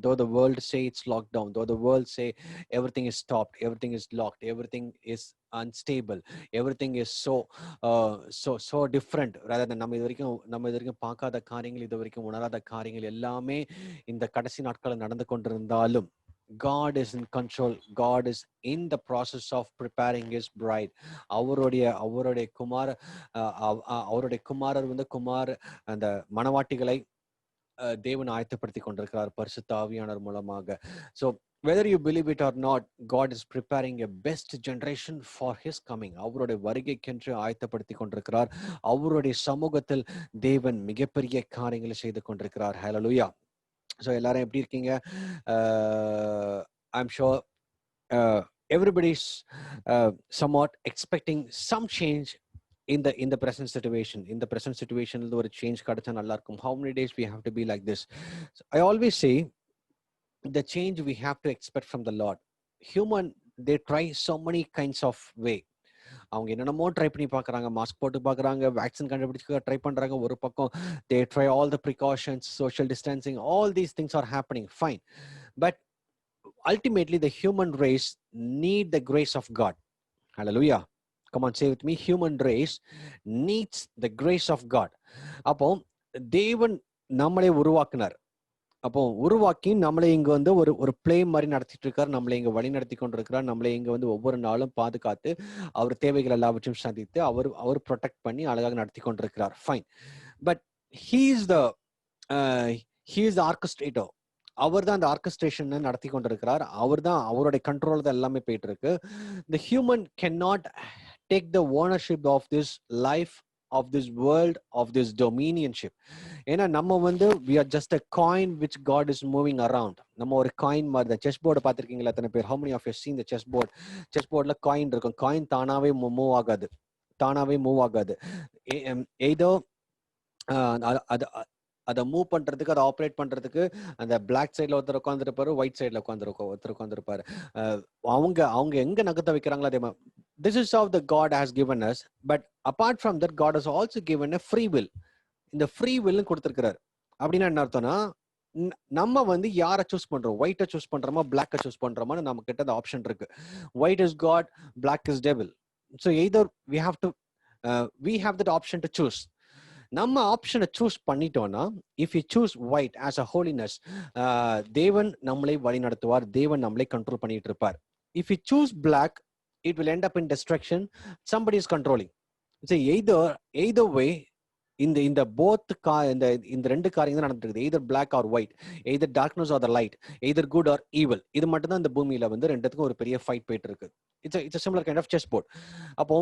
though the world say it's locked down, though the world say everything is stopped, everything is locked, everything is unstable, everything is so different, rather than நம்ம இது வரைக்கும் பார்க்காத காரியங்கள், இது வரைக்கும் உணராத காரியங்கள் எல்லாமே இந்த கடைசி நாட்களில் நடந்து கொண்டிருந்தாலும், God is in control. God is in the process of preparing his bride. அவருடைய குமாரர் வந்து அந்த மணவாட்டிகளை தேவன் ஆயத்தப்படுத்தி கொண்டிருக்கிறார் பரிசுத்த ஆவியானவர் மூலமாக. So whether you believe it or not, God is preparing a best generation for his coming. அவருடைய வருகைக்கென்று ஆயத்தப்படுத்தி கொண்டிருக்கிறார். அவருடைய சமூகத்தில் தேவன் மிகப்பெரிய காரியங்களை செய்து கொண்டிருக்கிறார். ஹல்லேலூயா. So எல்லாரும் எப்படி இருக்கீங்க? I'm sure everybody's somewhat expecting some change in the present situation. In the present situation ஒரு change கிடைச்சா நல்லா இருக்கும். How many days we have to be like this? So I always say the change we have to expect from the Lord. Human, they try so many kinds of way. அவங்க என்னென்னமோ try பண்ணி பார்க்குறாங்க, mask போட்டு பார்க்குறாங்க, vaccine கண்டுபிடிச்சு try பண்ணுறாங்க. ஒரு பக்கம் they try all the precautions, social distancing, all these things are happening, fine. But ultimately the human race need the grace of God. Hallelujah. Come on, say with me, human race needs the grace of God. அப்போ தேவன் நம்மளை உருவாக்குனார். அப்போ உருவாக்கி நம்மளை இங்க வந்து ஒரு play மாதிரி நடத்திட்டு இருக்காரு, நம்மளை இங்க வழி நடத்தி கொண்டிருக்கிறார், நம்மளை இங்க வந்து ஒவ்வொரு நாளும் பாதுகாத்து அவர் தேவைகள் எல்லாவற்றையும் சந்தித்து அவர் ப்ரொடெக்ட் பண்ணி அழகாக நடத்தி கொண்டிருக்கிறார். Fine. But he is the orchestrator. அவர் தான் அந்த ஆர்கஸ்ட்ரேஷன் நடத்தி கொண்டிருக்கிறார். அவர் தான், அவருடைய கண்ட்ரோல் தான் எல்லாமே போயிட்டு இருக்கு. The human cannot take the ownership of this life, of this world, of this dominionship. ஏன்னா நம்ம வந்து we are just a coin which God is moving around. நம்ம ஒரு காயின் மாதிரி தான். செஸ் போர்டு பார்த்துருக்கீங்களா எத்தனை பேர்? How many of you have seen the chess board? Chess போர்டில் காயின் இருக்கும். காயின் தானாவே மூவ் ஆகாது. ஏதோ அதை மூவ் பண்றதுக்கு, அதை ஆப்ரேட் பண்றதுக்கு அந்த பிளாக் சைட்ல ஒருத்தர் உட்காந்துருப்பாரு, ஒயிட் சைட்ல ஒருத்தர் உட்காந்துருப்பாரு. அவங்க எங்க நகத்தை வைக்கிறாங்களோ அதே மாதிரி. This is how the God has given us. But apart from that, God has also given a free will. இந்த ஃப்ரீ வில் கொடுத்திருக்கிறார். அப்படின்னா என்ன அர்த்தம்னா, நம்ம வந்து யாரை சூஸ் பண்றோம்? ஒயிட்டை சூஸ் பண்றோமா, பிளாக்கை சூஸ் பண்றோமான்னு நம்ம கிட்ட அந்த ஆப்ஷன் இருக்கு. White is God, black is devil. So either we have that option to choose. நம்ம ஆப்ஷனை சூஸ் பண்ணிட்டோம்னா, if you choose white as a holiness, தேவன் நம்மளை வழி நடத்துவார், தேவன் நம்மளை கண்ட்ரோல் பண்ணிட்டு இருப்பார். If you choose black, it will end up in destruction. Somebody is controlling. So either way, இந்த both இந்த ரெண்டு காரியங்கள் தான் நடந்துட்டு இருக்குது. either black or white, either darkness or the light, either good or evil. இது மட்டும் தான் இந்த பூமியில வந்து ரெண்டுத்துக்கும் ஒரு பெரிய ஃபைட் போயிட்டு இருக்கு. It's a similar kind of chess board. அப்போ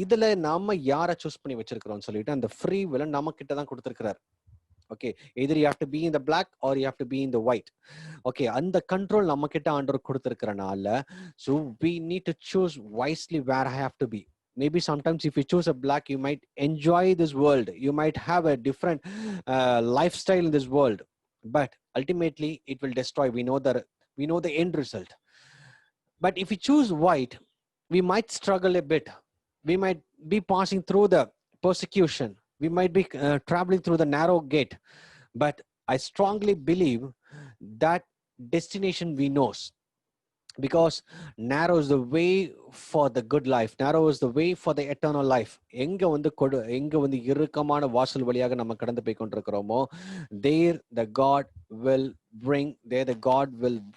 இதுல நாம யாரை சூஸ் பண்ணி வச்சிருக்கிறோம்னு சொல்லிட்டு அந்த ஃப்ரீ will நம்ம கிட்ட தான் கொடுத்திருக்கிறார். Okay, either you have to be in the black or you have to be in the white. Okay, and the control நம்ம கிட்ட ஆண்டவர் கொடுத்திருக்கிறனால, so we need to choose wisely where I have to be. Maybe sometimes if you choose a black, you might enjoy this world, you might have a different lifestyle in this world, but ultimately it will destroy. We know the end result. But if you choose white, we might struggle a bit, we might be passing through the persecution, we might be traveling through the narrow gate, but I strongly believe that destination we knows, because narrow is the way for the good life, narrow is the way for the eternal life. எங்க வந்து இறுக்கமான வாசல் வழியாக நம்ம கடந்து போய் கொண்டிருக்கிறோமோ, there the God will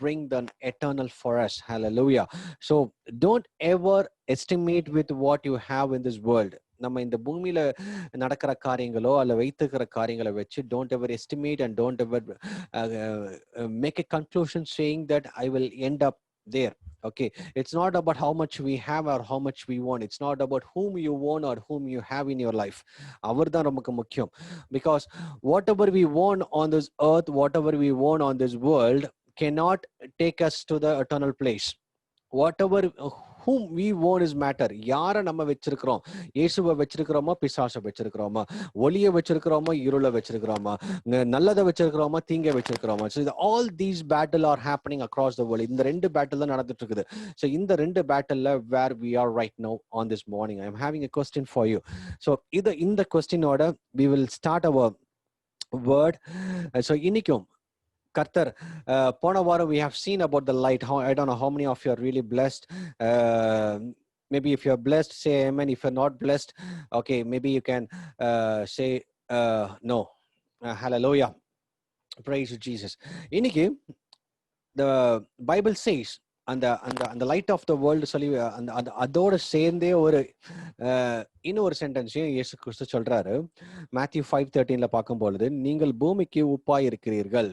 bring the eternal for us. Hallelujah. So don't ever estimate with what you have in this world. நம்ம இந்த பூமியில நடக்கிற காரியங்களோ அல்ல வைத்துக்கிற காரியங்களை வச்சு don't ever estimate and don't ever make a conclusion saying that I will end up there. Okay, it's not about how much we have or how much we want. It's not about whom you want or whom you have in your life. அவர்தான் நமக்கு முக்கியம். Because whatever we want on this earth, whatever we want on this world cannot take us to the eternal place. Whatever whom we want is matter. யாரை நம்ம வச்சிருக்கிறோம்? இயேசுவை வச்சிருக்கிறோமா, பிசாசை வச்சிருக்கிறோமா, ஒளியை வச்சிருக்கிறோமா, இருளை வச்சிருக்கிறோமா, நல்லதை வச்சிருக்கிறோமா, தீங்கை வச்சிருக்கிறோமா? So all these battle are happening across the world. இந்த ரெண்டு பேட்டில் தான் நடந்துட்டு இருக்குது. So இந்த ரெண்டு பேட்டில்ல where we are right now on this morning, I am having a question for you. So இந்த question order we will start our word. So இன்னைக்கும் கர்த்தர் போன வாரம் we have seen about the light. How, I don't know how many of you are really blessed. Maybe if you're blessed, say amen. If you're not blessed, okay, maybe you can say no. Hallelujah. Praise you, Jesus. இன்னைக்கு the Bible says அந்த அந்த அந்த light of the world சொல்லி அந்த அந்த அதோட சேர்ந்தே ஒரு இன்னொரு சென்டென்ஸையும் இயேசு கிறிஸ்து சொல்றாரு. மேத்யூ 5:13 பார்க்கும்பொழுது, நீங்கள் பூமிக்கு உப்பாய் இருக்கிறீர்கள்.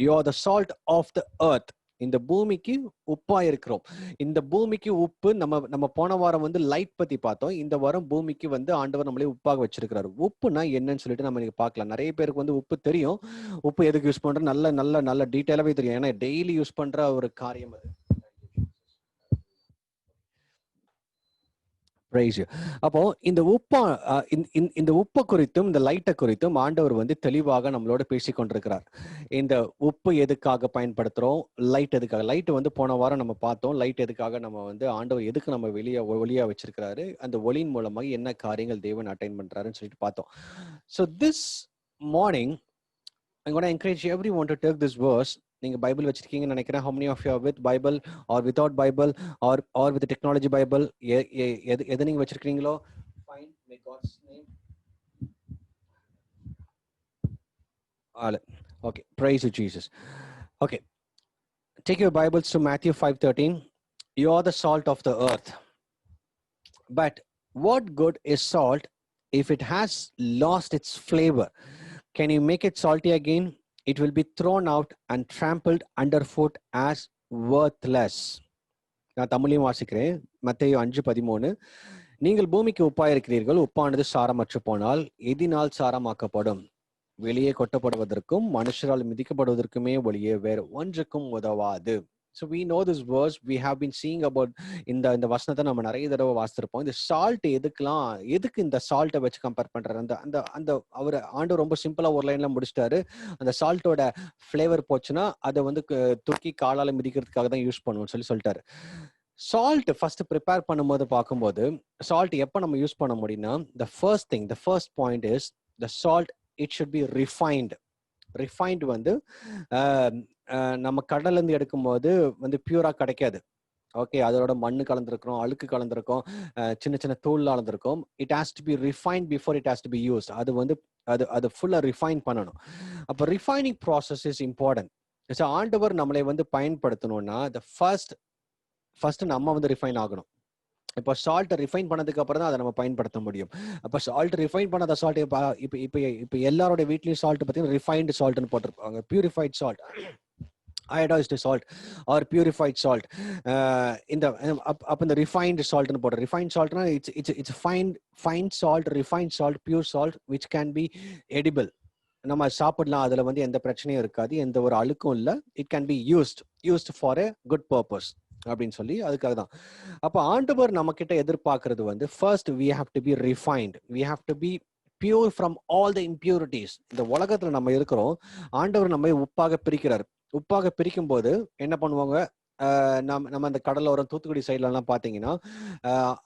You are the salt of the earth. இந்த பூமிக்கு உப்பா இருக்கிறோம். இந்த பூமிக்கு உப்பு நம்ம போன வாரம் வந்து லைட் பத்தி பார்த்தோம். இந்த வாரம் பூமிக்கு வந்து ஆண்டவர் நம்மளே உப்பாக வச்சிருக்கிறாரு. உப்புனா என்னன்னு சொல்லிட்டு நம்ம இன்னைக்கு பார்க்கலாம். நிறைய பேருக்கு வந்து உப்பு தெரியும். உப்பு எதுக்கு யூஸ் பண்ற நல்ல நல்ல நல்ல டீட்டெயிலாவே தெரியும். ஏன்னா டெய்லி யூஸ் பண்ற ஒரு காரியம் அது. அப்போ இந்த உப்பை குறித்தும் இந்த லைட்டை குறித்தும் ஆண்டவர் வந்து தெளிவாக நம்மளோட பேசி கொண்டிருக்கிறார். இந்த உப்பு எதுக்காக பயன்படுத்துறோம், லைட் எதுக்காக. லைட் வந்து போன வாரம் நம்ம பார்த்தோம். லைட் எதுக்காக நம்ம வந்து ஆண்டவர் எதுக்கு நம்ம ஒளியா வச்சிருக்கிறாரு, அந்த ஒளியின் மூலமாக என்ன காரியங்கள் தேவன் அட்டைன் பண்றாருன்னு சொல்லிட்டு பார்த்தோம். So this morning I'm going to encourage everyone to take this verse. நீங்க பைபிள் வச்சிருக்கீங்கன்னு நினைக்கிறேன். how many of you are with Bible or without Bible or with the technology Bible? எது நீங்க வச்சிருக்கீங்களோ fine, may God's name. Okay, praise you, Jesus. Okay, take your Bibles to Matthew 5:13. You are the salt of the earth, but what good is salt if it has lost its flavor? Can you make it salty again? It will be thrown out and trampled underfoot as worthless. நான் தமிழையும் வாசிக்கிறேன். மத்தேயு 5:13. நீங்கள் பூமிக்கு உப்பாயிருக்கிறீர்கள். உப்பானது சாரமற்று போனால் எதினால் சாரமாக்கப்படும்? வெளியே கொட்டப்படுவதற்கும் மனுஷரால் மிதிக்கப்படுவதற்குமே ஒழிய வேறு ஒன்றுக்கும் உதவாது. So we know this verse. We have been seeing about இந்த வசனத்தை நம்ம நிறைய தடவை வாசித்திருப்போம். இந்த சால்ட் எதுக்கு இந்த சால்ட்டை வச்சு கம்பேர் பண்றாரு? அந்த அந்த அவர் ஆண்டவர் ரொம்ப சிம்பிளா ஒரு லைன்ல முடிச்சிட்டாரு. அந்த சால்ட்டோட ஃபிளேவர் போச்சுன்னா அதை வந்து தூக்கி காலால மிதிக்கிறதுக்காக தான் யூஸ் பண்ணுவோம்னு சொல்லிட்டாரு. சால்ட் ஃபர்ஸ்ட் ப்ரிப்பேர் பண்ணும்போது பார்க்கும்போது சால்ட் எப்போ நம்ம யூஸ் பண்ண முடியும்னா, the first point is the salt, it should be refined. Refined வந்து நம்ம கடல்ல இருந்து எடுக்கும் போது வந்து பியூரா கிடைக்காது. ஓகே, அதோட மண்ணு கலந்துருக்கிறோம், அழுக்கு கலந்துருக்கும், சின்ன சின்ன தூள் கலந்துருக்கும். It has to be refined before it has to be used. அது வந்து அது ஃபுல்லா ரிஃபைன் பண்ணணும். அப்போ refining process is important. So ஆண்டவர் நம்மளை வந்து பயன்படுத்தணும்னா ஃபர்ஸ்ட் நம்ம வந்து ரிஃபைன் ஆகணும். இப்போ சால்ட்டை ரிஃபைன் பண்ணதுக்கு அப்புறம் தான் அதை நம்ம பயன்படுத்த முடியும். அப்போ சால்ட் ரிஃபைன் பண்ணாத சால்ட் இப்போ எல்லாரோட வீட்லயும் சால்ட் பார்த்தீங்கன்னா ரிஃபைன்டு சால்ட்னு போட்டிருப்பாங்க. Purified salt, iodized salt or purified salt. இந்த refined salt னு போடுற refined salt னா it's fine salt, refined salt, pure salt which can be edible. நம்ம சாப்பிடலாம், அதுல வந்து எந்த பிரச்சனையும் இருக்காது, எந்த ஒரு அழுக்கும் இல்லை. It can be used for a good purpose அப்படின்னு சொல்லி அதுக்காக தான். அப்போ ஆண்டவர் நம்ம கிட்ட எதிர்பார்க்கறது வந்து first we have to be refined, we have to be pure from all the impurities. இந்த உலகத்துல நம்ம இருக்கிறோம், ஆண்டவர் நம்ம உப்பாக பிரிக்கிறார். உப்பாக பிரிக்கும் போது என்ன பண்ணுவாங்க, நம்ம அந்த கடலோரம் தூத்துக்குடி சைட்ல எல்லாம் பாத்தீங்கன்னா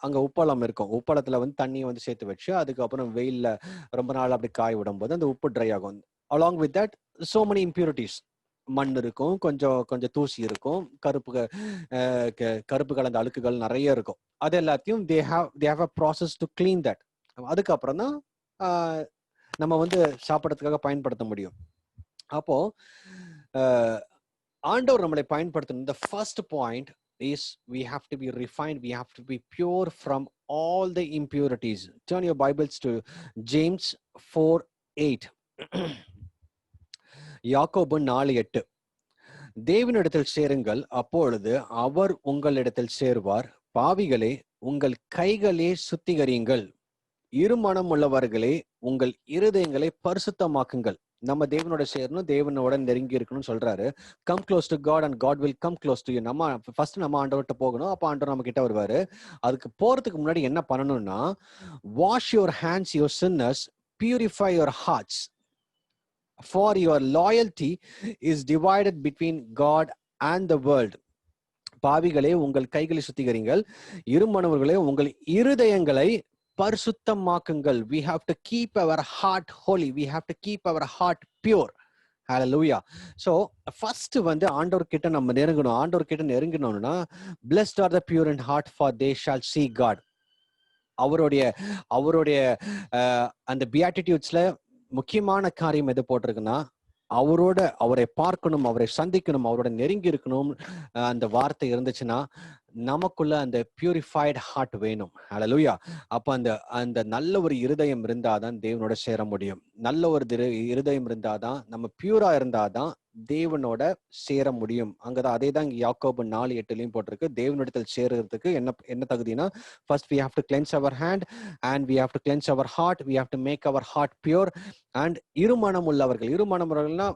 அங்க உப்பளம் இருக்கும். உப்பளத்துல வந்து தண்ணியை வந்து சேர்த்து வச்சு அதுக்கப்புறம் வெயில்ல ரொம்ப நாள் அப்படி காய விடும் போது அந்த உப்பு ட்ரை ஆகும். Along with that so many impurities, மண் இருக்கும், கொஞ்சம் தூசி இருக்கும், கருப்பு கலந்த அழுக்குகள் நிறைய இருக்கும். அது எல்லாத்தையும் they have a process to clean that. அதுக்கப்புறம் தான் நம்ம வந்து சாப்பிடறதுக்காக பயன்படுத்த முடியும். அப்போ ஆண்டவர் நம்மளை பயன்படுத்தணும். The first point is we have to be refined, we have to be pure from all the impurities. Turn your Bibles to James 4:8. யாக்கோபு 4:8. தேவனிடத்தில் சேருங்கள், அப்பொழுது அவர் உங்களிடத்தில் சேருவார். பாவிகளே, உங்கள் கைகளே சுத்திகரியுங்கள். இருமனம் உள்ளவர்களே, உங்கள் இருதயங்களை பரிசுத்தமாக்குங்கள். நம்ம தேவனோட சேரணும், தேவனோட நெருங்கி இருக்கணும்னு சொல்றாரு. Come close to God and God will come close to you. நம்ம ஃபர்ஸ்ட் நம்ம ஆண்டவர்கிட்ட போகணும், அப்ப ஆண்டவர் நம்ம கிட்ட வருவாரு. அதுக்கு போறதுக்கு முன்னாடி என்ன பண்ணணும்னா, wash your hands your sinners, purify your hearts, for your loyalty is divided between God and the world. பாவிகளே, உங்கள் கைகளை சுத்திகரிங்கள். இருமனவர்களே, உங்கள் இருதயங்களை பரிசுத்தமாக்குங்கள். We have to keep our heart holy, we have to keep our heart pure. Hallelujah. So first வந்து ஆண்டவர் கிட்ட நம்ம நெருங்கணும். ஆண்டவர் கிட்ட நெருங்கணும்னா blessed are the pure in heart for they shall see God. அவருடைய அவருடைய அந்த பியாட்டிடியூட்ஸ்ல முக்கியமான காரியம் எது போட்டிருக்குன்னா, அவரை பார்க்கணும், அவரை சந்திக்கணும், அவரோட நெருங்கி இருக்கணும். அந்த வார்த்தை இருந்துச்சுன்னா நமக்குள்ள அந்த பியூரிஃபைடு ஹார்ட் வேணும். ஹalleluya. அப்ப அந்த அந்த நல்ல ஒரு இருதயம் இருந்தாதான் தேவனோட சேர முடியும். நல்ல ஒரு இருதயம் இருந்தாதான், நம்ம பியூரா இருந்தாதான் தேவனோட சேர முடியும். அங்கதான் அதே தான் யாக்கோபு 4:8 போட்டிருக்கு. தேவனிடத்தில் சேர்றதுக்கு என்ன தகுதினா, first we have to cleanse our hand and we have to cleanse our heart, we have to make our heart pure. and இருமனம் உள்ளவர்கள்னா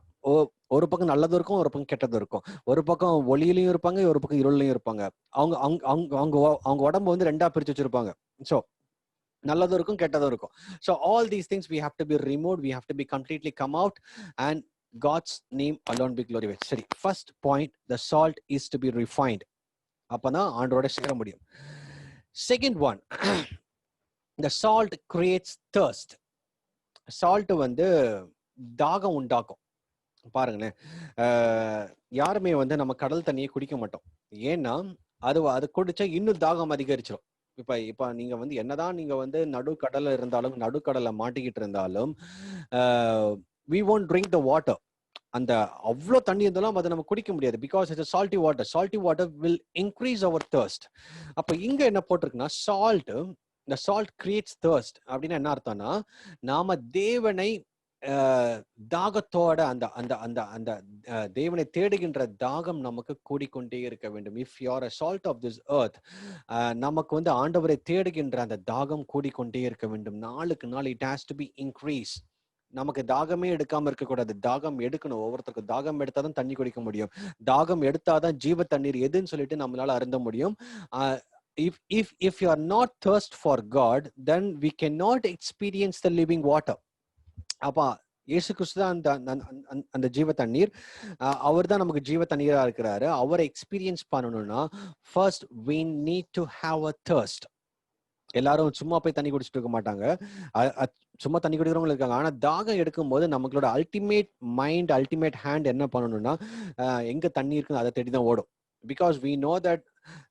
ஒரு பக்கம் நல்லதும் இருக்கும், ஒரு பக்கம் கெட்டதும் இருக்கும். ஒரு பக்கம் ஒளியிலையும் இருப்பாங்க, ஒரு பக்கம் இருளையும் இருப்பாங்க. அவங்க அவங்க அவங்க அவங்க உடம்பு வந்து ரெண்டா பிரிச்சு வச்சிருப்பாங்க. சோ நல்லதும் இருக்கும், கெட்டதும் இருக்கும். So all these things we have to be removed, we have to be completely come out and God's name alone be glorified. சரி, first point, the salt is to be refined. அப்பதான் ஆண்டவரோட சேர முடியும். Second one, the salt creates thirst. salt வந்து தாகம் உண்டாக்கும். பாருங்களேன், யாருமே வந்து நம்ம கடல் தண்ணியை குடிக்க மாட்டோம். ஏன்னா அது குடிச்சா இன்னும் தாகம் அதிகரிச்சிடும். இப்ப நீங்க வந்து என்னதான் நீங்க வந்து நடுக்கடல இருந்தாலும், நடுக்கடலை மாட்டிக்கிட்டு இருந்தாலும், we won't drink the water. அந்த அவ்வளோ தண்ணி இருந்தாலும் அதை நம்ம குடிக்க முடியாது. Because it's salty water. salty water will increase our thirst. அப்ப இங்க என்ன போட்டிருக்குன்னா, the salt creates thirst அப்படின்னா என்ன அர்த்தம்னா, நாம தேவனை தாகத்தோட அந்த அந்த அந்த அந்த தேவனை தேடுகின்ற தாகம் நமக்கு கூடிக்கொண்டே இருக்க வேண்டும். If you R a salt of this earth, நமக்கு வந்து ஆண்டவரை தேடுகின்ற அந்த தாகம் கூடிக்கொண்டே இருக்க வேண்டும். நாளுக்கு நாள் it has to be increase. நமக்கு தாகமே எடுக்காம இருக்கக்கூடாது, தாகம் எடுக்கணும். ஒவ்வொருத்தருக்கும் தாகம் எடுத்தாதான் தண்ணி குடிக்க முடியும். தாகம் எடுத்தாதான் ஜீவ தண்ணீர் எதுன்னு சொல்லிட்டு நம்மளால அருந்த முடியும். If you are not thirst for God, then we cannot experience the living water. அப்பா இயேசு கிறிஸ்து தான் அந்த ஜீவ தண்ணீர். அவர் தான் நமக்கு ஜீவ தண்ணீரா இருக்கிறாரு. அவரை எக்ஸ்பீரியன்ஸ் பண்ணணும்னா first we need to have a thirst. எல்லாரும் சும்மா போய் தண்ணி குடிச்சிட்டு இருக்க மாட்டாங்க, சும்மா தண்ணி குடிக்கிறவங்க இருக்காங்க. ஆனா தாகம் எடுக்கும் போது நம்மளோட அல்டிமேட் மைண்ட், அல்டிமேட் ஹேண்ட் என்ன பண்ணணும்னா, எங்க தண்ணி இருக்குன்னு அதை தேடிதான் ஓடும். Because we know that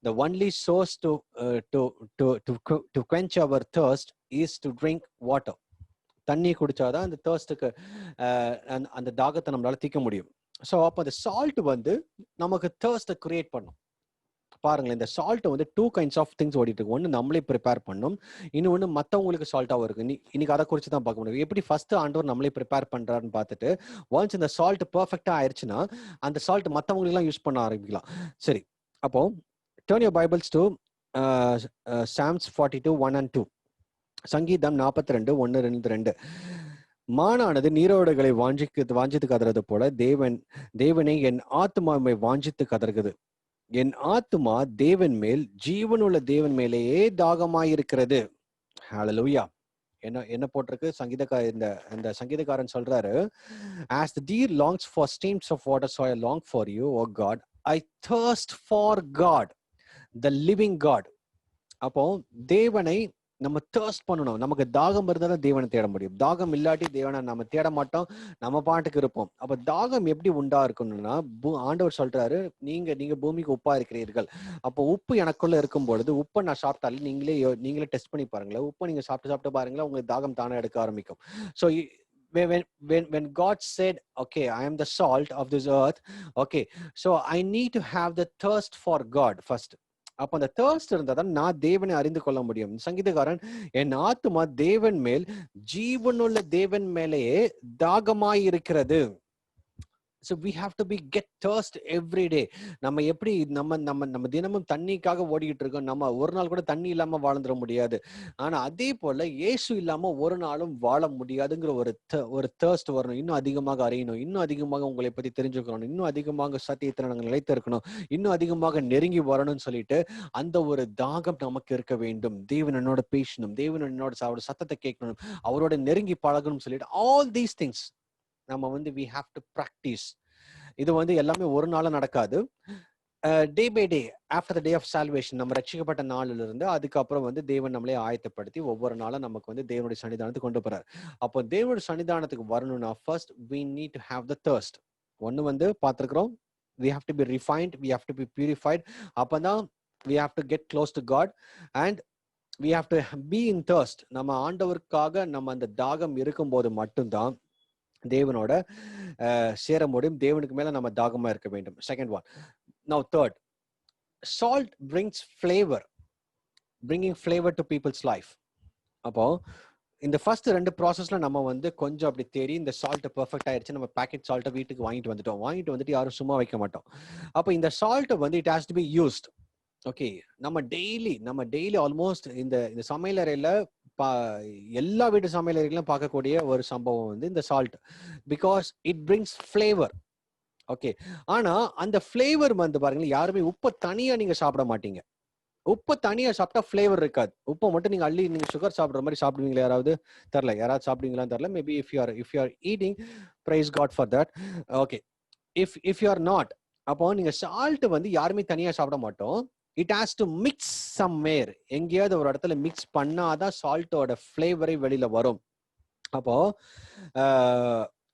the only source to quench our thirst is to drink water. தண்ணி குடிச்சாதான் அந்த thirstக்கு அந்த தாகத்தை நம்மளால தீர்க்க முடியும். ஸோ அப்போ அந்த சால்ட் வந்து நமக்கு thirst கிரியேட் பண்ணும். பாருங்களேன், இந்த சால்ட் வந்து 2 kinds of things ஓடிட்டு இருக்கு. ஒன்று நம்மளே ப்ரிப்பேர் பண்ணும், இன்னொன்று மற்றவங்களுக்கு சால்ட்டாகவும் இருக்கு. இன்னைக்கு அதை குறித்து தான் பார்க்க முடியும். எப்படி ஃபர்ஸ்ட் ஆண்டவர் நம்மளே ப்ரிப்பேர் பண்றாருன்னு பார்த்துட்டு, ஒன்ஸ் இந்த சால்ட் பர்ஃபெக்டா ஆயிடுச்சுன்னா அந்த சால்ட் மற்றவங்களுக்குலாம் யூஸ் பண்ண ஆரம்பிக்கலாம். சரி, அப்போ turn your Bibles to Psalms 42, 1 and 2. சங்கீதம் 42, 1, 2. மானானது நீரோடைகளை வாஞ்சித்து கதறது போல தேவனை என் ஆத்துமாவை வாஞ்சித்து கதறுகிறது. என் ஆத்துமா தேவன் மேல், ஜீவனுள்ள தேவன் மேலேயே தாகமாயிருக்கிறது. ஹalleluya. என்ன போட்டிருக்கு? இந்த சங்கீதக்காரன் சொல்றாரு, as the deer longs for streams of water, so I long for you, O God. I thirst for God, the living God. அப்போ தேவனை நம்ம thirst பண்ணணும். நமக்கு தாகம் இருந்தா தான் தேவனை தேட முடியும். தாகம் இல்லாட்டி தேவனை நம்ம தேட மாட்டோம், நம்ம பாட்டுக்கு இருப்போம். அப்ப தாகம் எப்படி உண்டா இருக்கணும்னா, ஆண்டவர் சொல்றாரு, நீங்க பூமிக்கு உப்பா இருக்கிறீர்கள். அப்போ உப்பு எனக்குள்ள இருக்கும் பொழுது, உப்பை நான் சாப்பிட்டாலும் நீங்களே டெஸ்ட் பண்ணி பாருங்களேன். உப்பை நீங்க சாப்பிட்டு பாருங்களேன், உங்களுக்கு தாகம் தானே எடுக்க ஆரம்பிக்கும். So when God said, okay, I am the salt of this earth, okay, so I need to have the thirst for God first. அப்ப அந்த thirst இருந்தாதான் நான் தேவனை அறிந்து கொள்ள முடியும். சங்கீதக்காரன், என் ஆத்துமா தேவன் மேல், ஜீவனுள்ள தேவன் மேலேயே தாகமாயிருக்கிறது. So we have to get thirst every day. நம்ம எப்படி நம்ம தினமும் தண்ணிக்காக ஓடிக்கிட்டு இருக்கோம். நம்ம ஒரு நாள் கூட தண்ணி இல்லாம வாழ்ந்துட முடியாது. ஆனா அதே போல இயேசு இல்லாம ஒரு நாளும் வாழ முடியாதுங்கிற ஒரு thirst வரணும். இன்னும் அதிகமாக அறியணும், இன்னும் அதிகமாக உங்களை பத்தி தெரிஞ்சுக்கணும், இன்னும் அதிகமாக சத்தியத்தில் நாங்கள் நிலைத்து இருக்கணும், இன்னும் அதிகமாக நெருங்கி வரணும்னு சொல்லிட்டு அந்த ஒரு தாகம் நமக்கு இருக்க வேண்டும். தேவன் என்னோட பேசணும், தேவன் என்னோட சத்தத்தை கேட்கணும், அவரோட நெருங்கி பழகணும்னு சொல்லிட்டு all these things நம்ம வந்து we have to practice. இது வந்து எல்லாமே ஒரு நாள் நடக்காது. Day by day after the day of salvation, நம்ம ரட்சிக்கப்பட்ட நாளில இருந்து அதுக்கப்புறம் வந்து தேவன் நம்மளே ஆயத்தப்படுத்தி ஒவ்வொரு நாளும் நமக்கு வந்து தேவனுடைய சன்னிதானத்துக்கு கொண்டு போறாரு. அப்போ தேவனுடைய சன்னிதானத்துக்கு வரணும்னா first we need to have the thirst. ஒன்னு வந்து பார்த்திருக்கிறோம், we have to be refined, we have to be purified. அப்பதான் we have to get close to God and we have to be in thirst. நம்ம ஆண்டவருக்காக நம்ம அந்த தாகம் இருக்கும்போது மட்டும்தான் தேவனோட சேர முடியும். தேவனுக்கு மேல நம்ம தாகமா இருக்க வேண்டும். Second one. Now third, salt brings flavor, bringing flavor to people's life. அப்போ இந்த ஃபர்ஸ்ட் ரெண்டு ப்ராசஸ்ல நம்ம வந்து கொஞ்சம் அப்படி தேடி இந்த சால்ட் பெர்ஃபெக்ட் ஆயிடுச்சு, நம்ம பேக்கெட் சால்ட்டை வீட்டுக்கு வாங்கிட்டு வந்துட்டு யாரும் சும்மா வைக்க மாட்டோம். அப்போ இந்த சால்ட் வந்து it has to be used. Okay, நம்ம டெய்லி ஆல்மோஸ்ட் இந்த சமையலறையில எல்லா வீட்டு சமையலறைகளும் பார்க்கக்கூடிய ஒரு சம்பவம் வந்து இந்த salt, because it brings flavour. Okay, ஆனா அந்த ஃபிளேவர் வந்து பாருங்க, யாருமே உப்பை தனியா நீங்க சாப்பிட மாட்டீங்க. உப்பை தனியா சாப்பிட்டா ஃபிளேவர் இருக்காது. உப்பை மட்டும் நீங்க அள்ளி நீங்க சுகர் சாப்பிடுற மாதிரி சாப்பிடுவீங்களா? யாராவது சாப்பிடுவீங்களான்னு தெரியல. Maybe if you are eating, praise God for that. Okay, if you are not, அப்போ நீங்க சால்ட் வந்து யாருமே தனியா சாப்பிட மாட்டோம். It has to mix somewhere. எங்கேயாவது ஒரு இடத்துல மிக்ஸ் பண்ணாதான் சால்ட்டோட ஃபிளேவரே வெளியில வரும்.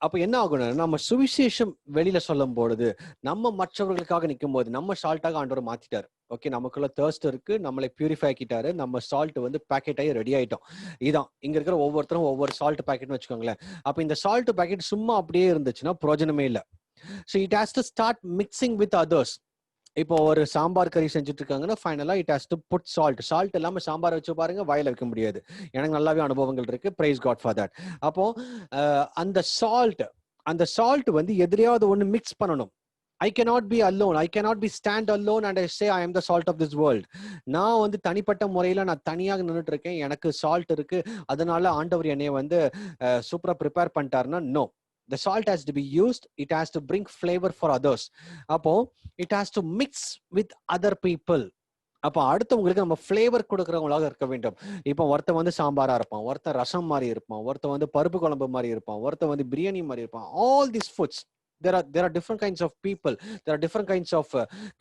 அப்போ என்ன ஆகணும், நம்ம சுவிசேஷம் வெளியில சொல்லும் பொழுது, நம்ம மற்றவர்களுக்காக நிற்கும் போது நம்ம சால்ட்டாக ஆண்டவர் மாத்திட்டாரு. ஓகே, நமக்குள்ள தர்ஸ்ட் இருக்கு, நம்மளை பியூரிஃபை ஆக்கிட்டாரு, நம்ம சால்ட் வந்து பேக்கெட் ஆகி ரெடி ஆயிட்டோம். இதான் இங்க இருக்கிற ஒவ்வொருத்தரும் ஒவ்வொரு சால்ட் பேக்கெட்னு வச்சுக்கோங்களேன். அப்ப இந்த சால்ட் பேக்கெட் சும்மா அப்படியே இருந்துச்சுன்னா பிரயோஜனமே இல்லை. So it has to start mixing with others. இப்போ ஒரு சாம்பார் கறி செஞ்சுட்டு இருக்காங்கன்னா ஃபைனலா it has to put salt இல்லாம சாம்பார் வச்சு பாருங்க, வாயில வைக்க முடியாது. எனக்கு நல்லாவே அனுபவங்கள் இருக்கு, பிரைஸ் காட் ஃபார் தட். அப்போ அந்த சால்ட் வந்து எதிரையாவது ஒண்ணு மிக்ஸ் பண்ணணும். I cannot be alone. I cannot be stand alone and I say I am the salt of this world. நான் வந்து தனிப்பட்ட முறையில நான் தனியாக நின்றுட்டு இருக்கேன், எனக்கு சால்ட் இருக்கு, அதனால ஆண்டவர் என்னைய வந்து சூப்பரா ப்ரிப்பேர் பண்ணிட்டாருன்னா no. The salt has to be used. It has to bring flavor for others. அப்போ it has to mix with other people. அப்போ அடுத்தவங்களுக்கு நம்ம ஃபிளேவர் கொடுக்கறவங்களாக இருக்க வேண்டும். இப்போ ஒருத்தன் வந்து சாம்பாரா இருப்பான், ஒருத்தன் ரசம் மாதிரி இருப்பான், ஒருத்தன் வந்து பருப்பு குழம்பு மாதிரி இருப்பான், ஒருத்தன் வந்து பிரியாணி மாதிரி இருப்பான். All these foods, there are different kinds of people, there are different kinds of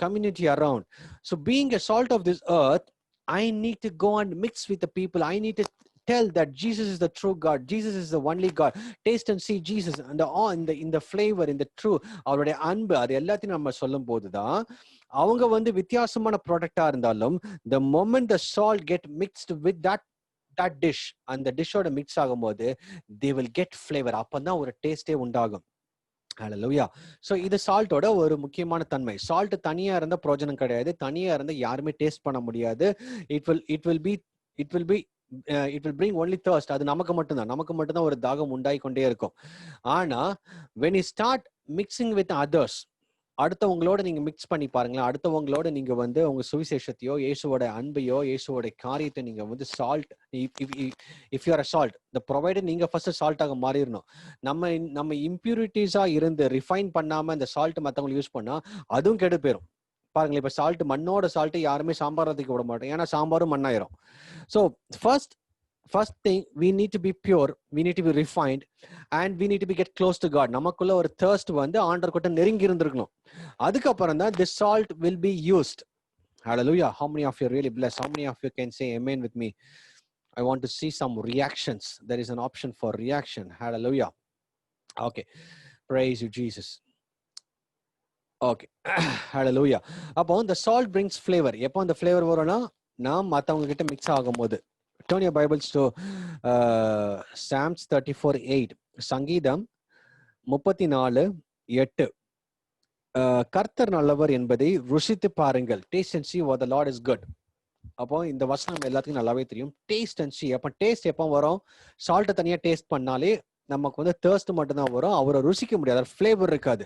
community around. So being a salt of this earth, I need to go and mix with the people. I need to tell that Jesus is the true God, Jesus is the only God. Taste and see Jesus and in the flavor, in the true, அவருடைய அன்பு, அது எல்லாத்தையும் நம்ம சொல்லும் போதுதான் அவங்க வந்து வித்தியாசமான ப்ராடக்டா இருந்தாலும் the moment the salt get mixed with that dish, அந்த டிஷ்ஷோட மிக்ஸ் ஆகும்போது they will get flavor. அப்பதான் ஒரு டேஸ்டே உண்டாகும். ஹல்லேலூயா. சோ இது சால்ட்டோட ஒரு முக்கியமான தன்மை. சால்ட் தனியா இருந்த பிரயோஜனம் கிடையாது, தனியா இருந்த யாருமே டேஸ்ட் பண்ண முடியாது. it will bring only thirst. அது நமக்கு மட்டும்தான் ஒரு தாகம் உண்டாகி கொண்டே இருக்கும். ஆனா when you start mixing with others, அடுத்தவங்களோட நீங்க மிக்ஸ் பண்ணி பாருங்களேன். அடுத்தவங்களோட நீங்க வந்து உங்க சுவிசேஷத்தையோ இயேசுவோட அன்பையோ இயேசுவோட காரியத்தை நீங்க வந்து salt, if you R salt, இந்த ப்ரொவைடர் நீங்க ஃபர்ஸ்ட் சால்ட்டாக மாறிடணும். நம்ம இம்பியூரிட்டிஸா இருந்து ரிஃபைன் பண்ணாம இந்த சால்ட் மற்றவங்களை யூஸ் பண்ணா அதுவும் கெடு போயிடும். பாருங்களேன், இப்ப சால்ட், மண்ணோட சால்ட் யாருமே சாம்பார் அதுக்கு விட மாட்டோம், ஏன்னா சாம்பாரும் மண்ணாயிரும். So first thing, we need to be pure, we need to be refined, and we need to be get close to God. நமக்குள்ள ஒரு thirst வந்து ஆண்டவர் கிட்ட நெருங்கி இருந்திருக்கணும். அதுக்கப்புறம் தான் this salt will be used. Hallelujah. How many of you are really blessed? How many of you can say amen with me? I want to see some reactions. There is an option for reaction. Hallelujah. Okay, praise you Jesus. Okay. Hallelujah. அப்போ the salt brings flavor. எப்போ அந்த flavor வரும்னா நாம் மற்றவங்க கிட்ட mix ஆகும்போது. Turn your Bibles to Psalms 34:8. சங்கீதம் 34:8. கர்த்தர் நல்லவர் என்பதை ருசித்து பாருங்கள். Taste and see what the Lord is good. அப்போ இந்த வசனம் எல்லாத்துக்கும் நல்லாவே தெரியும். Taste and see. அப்போ டேஸ்ட் எப்போ வரும்? சால்ட்டை தனியா டேஸ்ட் பண்ணாலே நமக்கு வந்து thirst மட்டும் தான் வரும், அவரை ருசிக்க முடியாது, ஃபிளேவர் இருக்காது.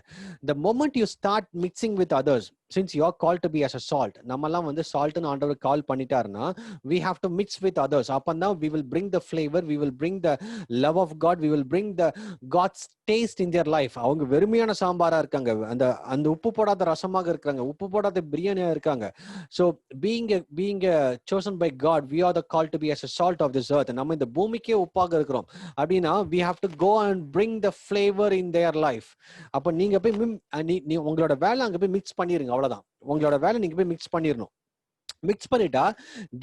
The moment you start mixing with others, since you are called to be as a salt, நம்மலாம் வந்து சால்ட்னு ஆண்டவர் கால் பண்ணிட்டாருன்னா we have to mix with others. அப்பதான் we will bring the flavor, we will bring the love of God, we will bring the God's taste in their life. அவங்க வெறுமையான சாம்பாரா இருக்காங்க, அந்த உப்பு போடாத ரசமாக இருக்காங்க, உப்பு போடாத பிரியாணியா இருக்காங்க. So being chosen by God, we are the called to be as a salt of this earth. நம்ம இந்த பூமிக்கே உப்பாக இருக்கிறோம் அப்படின்னா we have to go and bring the flavor in their life. அப்ப நீங்க போய் உங்களோட வேலை அங்க போய் மிக்ஸ் பண்ணிருங்க. அவ்வளவுதான். உங்களோட வேலை நீங்க போய் மிக்ஸ் பண்ணிடணும். மிக்ஸ் பண்ணிட்டா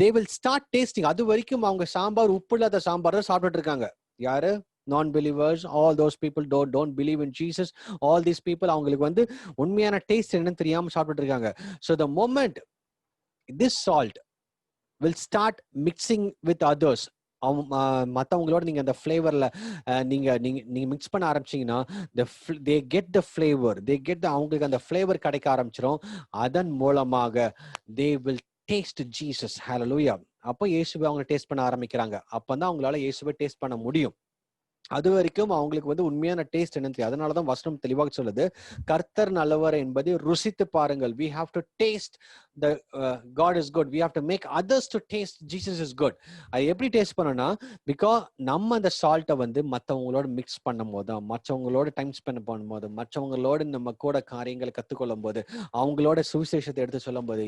they will start tasting. அது வரைக்கும் அவங்க சாம்பார் உப்பு இல்லாத சாம்பார் தான் சாப்பிட்டுட்டு இருக்காங்க. யாரு? non-believers, all those people don't believe in Jesus, all these people அவங்களுக்கு வந்து உண்மையான டேஸ்ட் என்னன்னு தெரியாம சாப்பிட்டுட்டு இருக்காங்க. So the moment this salt will start mixing with others, மற்றவங்களோட நீங்க அந்த ஃப்ளேவர்ல நீங்க மிக்ஸ் பண்ண ஆரம்பிச்சீங்கன்னா they get the flavor, அவங்களுக்கு அந்த ஃப்ளேவர் கிடைக்க ஆரம்பிச்சிடும். அதன் மூலமாக they will taste Jesus. Hallelujah. அப்போ இயேசுவை அவங்க டேஸ்ட் பண்ண ஆரம்பிக்கிறாங்க. அப்பதான் அவங்களால இயேசுவை டேஸ்ட் பண்ண முடியும். அது வரைக்கும் அவங்களுக்கு வந்து உண்மையான டேஸ்ட் என்னன்னு தெரியும். அதனாலதான் வசனம் தெளிவாக சொல்லுது, கர்த்தர் நல்லவர் என்பதை ருசித்து பாருங்கள். we have to taste the God is good. we have to make others to taste Jesus is good. அது எப்படி டேஸ்ட் பண்ணனா, பிகாஸ் நம்ம அந்த சால்ட்டை வந்து மற்றவங்களோட மிக்ஸ் பண்ணும் போது, மற்றவங்களோட டைம் ஸ்பெண்ட் பண்ணும்போது, மற்றவங்களோட நம்ம கூட காரியங்களை கத்துக்கொள்ளும் போது, அவங்களோட சுவிசேஷத்தை எடுத்து சொல்லும் போது,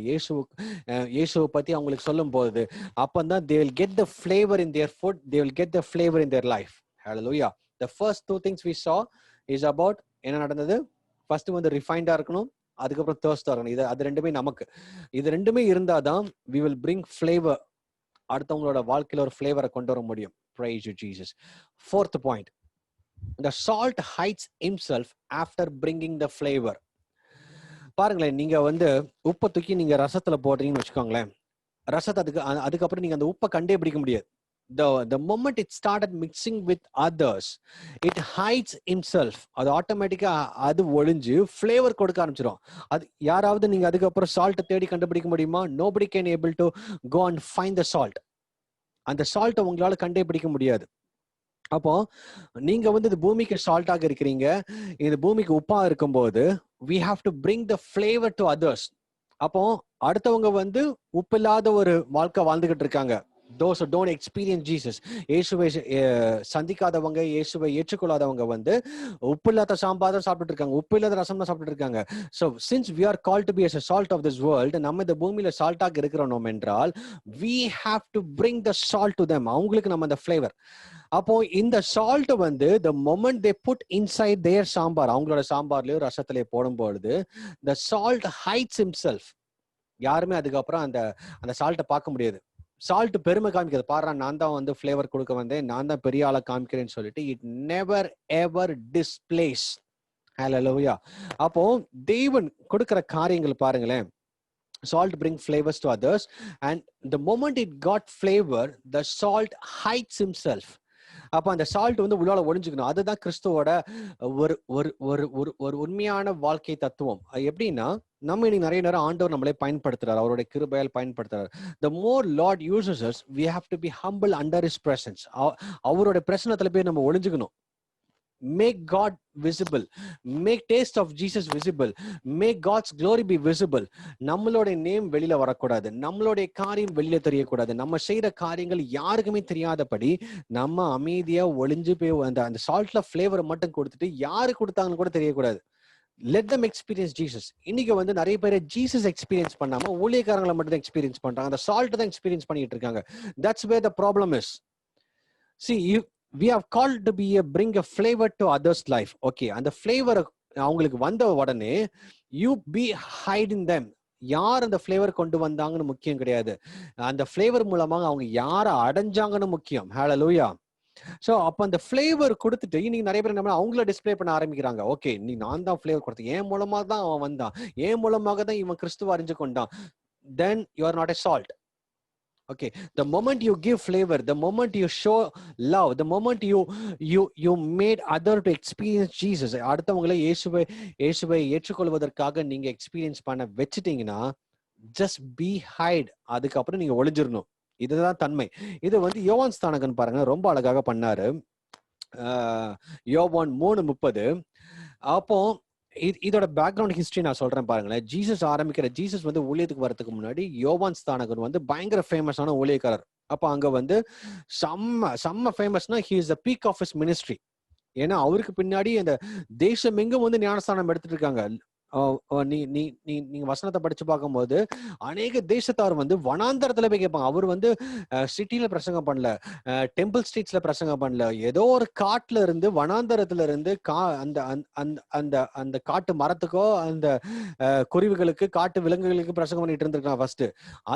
இயேசுவை பத்தி அவங்களுக்கு சொல்லும் போது, அப்பதான் they will get the flavor in their food, they will get the flavor in their life. Hallelujah. The first two things we saw is about என்ன நடந்தது. ஃபர்ஸ்ட் வந்து ரிஃபைண்டா இருக்கணும், அதுக்கப்புறம் thirst இருக்கணும். இது அது ரெண்டுமே நமக்கு, இது ரெண்டுமே இருந்தாதான் we will bring flavor. அடுத்தவங்களோட வாழ்க்கையில ஒரு ஃப்ளேவரை கொண்டு வர முடியும். Praise you Jesus. Fourth point, the salt hides himself after bringing the flavor. பாருங்களேன், நீங்க வந்து உப்பை தூக்கி நீங்க ரசத்துல போடுறீங்கன்னு வச்சுக்கோங்களேன், ரசத்தை அதுக்கப்புறம் நீங்க அந்த உப்பை கண்டே பிடிக்க முடியாது. The moment it started mixing with others, it hides himself. அது ஆட்டோமேட்டிக்கா அது ஒளிஞ்சு ஃப்ளேவர் கொடுக்க ஆரம்பிச்சிடும். அது யாராவது நீங்க அதுக்கப்புறம் சால்ட் தேடி கண்டுபிடிக்க முடியுமா? nobody can able to go and find the salt. அந்த சால்ட்டை உங்களால கண்டே பிடிக்க முடியாது. அப்போ நீங்க வந்து இது பூமிக்கு சால்ட்டாக இருக்கிறீங்க, இது பூமிக்கு உப்பா இருக்கும்போது we have to bring the flavor to others. அப்போ அடுத்தவங்க வந்து உப்பு இல்லாத ஒரு வாழ்க்கை வாழ்ந்துகிட்டு இருக்காங்க. those who don't experience Jesus, இயேசுவை சந்திக்காதவங்க, இயேசுவை ஏற்றுக்கொள்ளாதவங்க வந்து உப்பு இல்லாத சாம்பார் தான் சாப்பிட்டு இருக்காங்க, உப்பு இல்லாத ரசம் தான் சாப்பிட்டு இருக்காங்க. So since we are called to be as a salt of this world, நம்ம இந்த பூமியில சால்ட்டாக இருக்கிறோம் என்றால் we have to bring the salt to them. அவங்களுக்கு நம்ம அந்த ஃப்ளேவர். அப்போ இந்த சால்ட் வந்து the moment they put inside their sambar, அவங்களோட சாம்பார்லயோ ரசத்திலேயோ போடும்பொழுது the salt hides himself. யாருமே அதுக்கப்புறம் அந்த சால்ட்டை பார்க்க முடியாது. சால்ட் பெருமை காமிக்கிறது, பாரு நான் தான் வந்து ஃப்ளேவர் கொடுக்க வந்தேன், நான் தான் பெரிய ஆளை காமிக்கிறேன்னு சொல்லிட்டு இட் நெவர் எவர் டிஸ்பிளேஸ். ஹல்லேலூயா. அப்போ தேவன் கொடுக்கிற காரியங்கள் பாருங்களேன், salt bring flavors to others, and the moment it got flavor, the salt hides himself. அப்ப அந்த சால்ட் வந்து உள்ளால ஒளிஞ்சுக்கணும். அதுதான் கிறிஸ்துவோட ஒரு உண்மையான வாழ்க்கை தத்துவம். எப்படின்னா, நம்ம இன்னைக்கு நிறைய நேரம் ஆண்டவர் நம்மளே பயன்படுத்துறாரு, அவருடைய கிருபையால் பயன்படுத்துறாரு. The more Lord uses us, we have to be humble under his presence. அவருடைய பிரசன்னத்துல போய் நம்ம ஒளிஞ்சுக்கணும். Make God visible, make taste of Jesus visible, make God's glory be visible. நம்மளோட நேம் வெளியில வரக்கூடாது, நம்மளுடைய காரியம் வெளியில தெரியக்கூடாது, நம்ம செய்யற காரியங்கள் யாருக்குமே தெரியாதபடி நம்ம அமைதியா ஒளிஞ்சு போய் அந்த சால்ட்ல ஃப்ளேவரை மட்டும் கொடுத்துட்டு யாரு கொடுத்தாங்கன்னு கூட தெரியக்கூடாது. Let them experience Jesus. இன்னைக்கு வந்து நிறைய பேர் ஜீசஸ் எக்ஸ்பீரியன்ஸ் பண்ணாம ஊழியக்காரங்களை மட்டும் தான் எக்ஸ்பீரியன்ஸ் பண்றாங்க, அந்த சால்ட் தான் எக்ஸ்பீரியன்ஸ் பண்ணிட்டு இருக்காங்க. That's where the problem is. See, we have called to be bring a flavor to others life. Okay, அந்த ஃப்ளேவர் அவங்களுக்கு வந்த உடனே you be hiding them. யார் அந்த ஃப்ளேவர் கொண்டு வந்தாங்கன்னு முக்கியம் கிடையாது, அந்த ஃப்ளேவர் மூலமாக அவங்க யாரை அடைஞ்சாங்கன்னு முக்கியம். ஹல்லேலூயா. சோ அப்ப அந்த ஃப்ளேவர் கொடுத்துட்டு இன்னைக்கு நிறைய பேர் நம்ம அவங்கள டிஸ்பிளே பண்ண ஆரம்பிக்கிறாங்க. ஓகே, நீ நான் தான் ஃப்ளேவர் கொடுத்தேன், என் மூலமா தான் அவன் வந்தான், என் மூலமாக தான் இவன் கிறிஸ்துவ அறிஞ்சு கொண்டான். Then you are not a salt. Okay, the moment you give flavor, the moment you show love, the moment you made other to experience Jesus, அடுத்தவங்களை இயேசுவை ஏற்றுக்கொள்வதற்காக நீங்க எக்ஸ்பீரியன்ஸ் பண்ண வச்சிட்டீங்கன்னா just be hide. அதுக்கப்புறம் நீங்க ஒளிஞ்சிடணும். இதுதான் தன்மை. இது வந்து யோவான் ஸ்நானகன் பாருங்க ரொம்ப அழகாக பண்ணாரு. யோவான் 3:30. அப்போ இதோட பேக்ரவுண்ட் ஹிஸ்டரி நான் சொல்றேன் பாருங்களேன். ஜீசஸ் வந்து ஊழியத்துக்கு வரதுக்கு முன்னாடி யோவான் ஸ்நானகன் வந்து பயங்கர ஃபேமஸான ஊழியக்காரர். அப்ப அங்க வந்து செம்ம ஃபேமஸ்னா he is the peak of his ministry. ஏன்னா அவருக்கு பின்னாடி அந்த தேசம் எங்கும் வந்து ஞானஸ்தானம் எடுத்துட்டு இருக்காங்க. நீங்க வசனத்தை படிச்சு பார்க்கும்போது அநேக தேசத்தார் வந்து வனாந்தரத்துல போய் கேட்பாங்க. அவர் வந்து சிட்டில பிரசங்கம் பண்ணல, டெம்பிள் ஸ்ட்ரீட்ஸ்ல பிரசங்கம் பண்ணல, ஏதோ ஒரு காட்டுல இருந்து வனாந்தரத்துல இருந்து அந்த அந்த அந்த அந்த காட்டு மரத்துக்கோ அந்த குருவிகளுக்கு காட்டு விலங்குகளுக்கு பிரசங்கம் பண்ணிட்டு இருந்திருக்காங்க ஃபர்ஸ்ட்.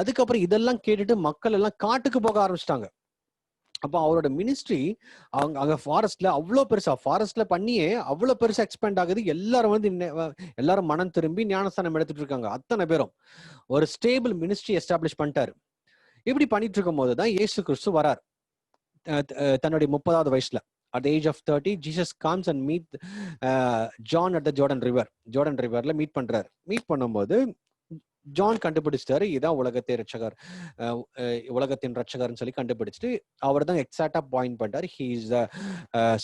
அதுக்கப்புறம் இதெல்லாம் கேட்டுட்டு மக்கள் எல்லாம் காட்டுக்கு போக ஆரம்பிச்சிட்டாங்க. அப்போ அவரோட மினிஸ்ட்ரி அங்க ஃபாரஸ்ட்ல அவ்வளோ பெருசா, ஃபாரஸ்ட்ல பண்ணியே அவ்வளோ பெருசா எக்ஸ்பேண்ட் ஆகுது. எல்லாரும் வந்து எல்லாரும் மனம் திரும்பி ஞானஸ்தானம் எடுத்துட்டு இருக்காங்க. அத்தனை பேரும் ஒரு ஸ்டேபிள் மினிஸ்ட்ரி எஸ்டாப்ளிஷ் பண்ணிட்டாரு. இப்படி பண்ணிட்டு இருக்கும் போதுதான் இயேசு கிறிஸ்து வரார். தன்னுடைய 30வது வயசுல at the age of 30 Jesus comes and meet John at the Jordan riverல மீட் பண்றாரு. மீட் பண்ணும்போது ஜான் கண்டுபிடிச்சிட்டாரு, இதான் உலகத்தின் ரட்சகர்னு சொல்லி கண்டுபிடிச்சிட்டு அவர் தான் எக்ஸாக்டா பாயிண்ட் பண்ணிட்டாரு. He is the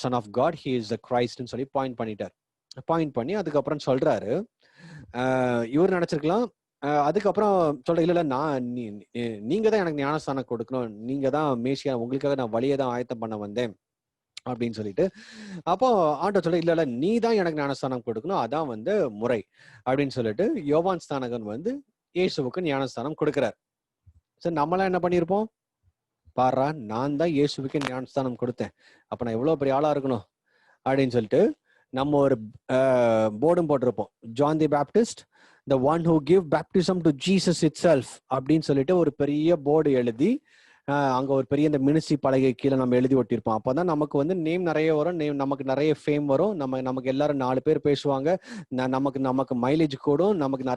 son of God, he is the கிரைஸ்ட்னு சொல்லி பாயிண்ட் பண்ணிட்டார். பாயிண்ட் பண்ணி அதுக்கப்புறம் சொல்றாரு, இவர் நினைச்சிருக்கலாம், அதுக்கப்புறம் சொல்ற இல்ல நீங்க தான் எனக்கு ஞானஸ்தானம் கொடுக்கணும், நீங்க தான் மேசியா, உங்களுக்காக நான் வழியை தான் ஆயத்தம் பண்ண வந்தேன் அப்படின்னு சொல்லிட்டு. அப்போ ஆண்டவர் சொல்ல இல்ல நீ தான் எனக்கு ஞானஸ்தானம் கொடுக்கணும், அதான் வந்து முறை அப்படின்னு சொல்லிட்டு யோவான் ஸ்நானகன் வந்து இயேசுவுக்கு ஞானஸ்தானம் கொடுக்கிறார். சரி, நம்மளாம் என்ன பண்ணிருப்போம், பாரா நான் தான் இயேசுவுக்கு ஞானஸ்தானம் கொடுத்தேன், அப்ப நான் எவ்வளவு பெரிய ஆளா இருக்கணும் அப்படின்னு சொல்லிட்டு நம்ம ஒரு போர்டும் போட்டிருப்போம், John the Baptist the one who give baptism to Jesus itself அப்படின்னு சொல்லிட்டு ஒரு பெரிய போர்டு எழுதி அங்க ஒரு பெரிய இந்த மினிஸ்ட்ரி பலகை கீழே நம்ம எழுதி ஒட்டியிருப்போம். அப்பதான் நமக்கு வந்து நேம் நிறைய வரும், நமக்கு நிறைய ஃபேம் வரும், நமக்கு எல்லாரும் 4 பேர் பேசுவாங்க, நமக்கு மைலேஜ் கூடும், நமக்கு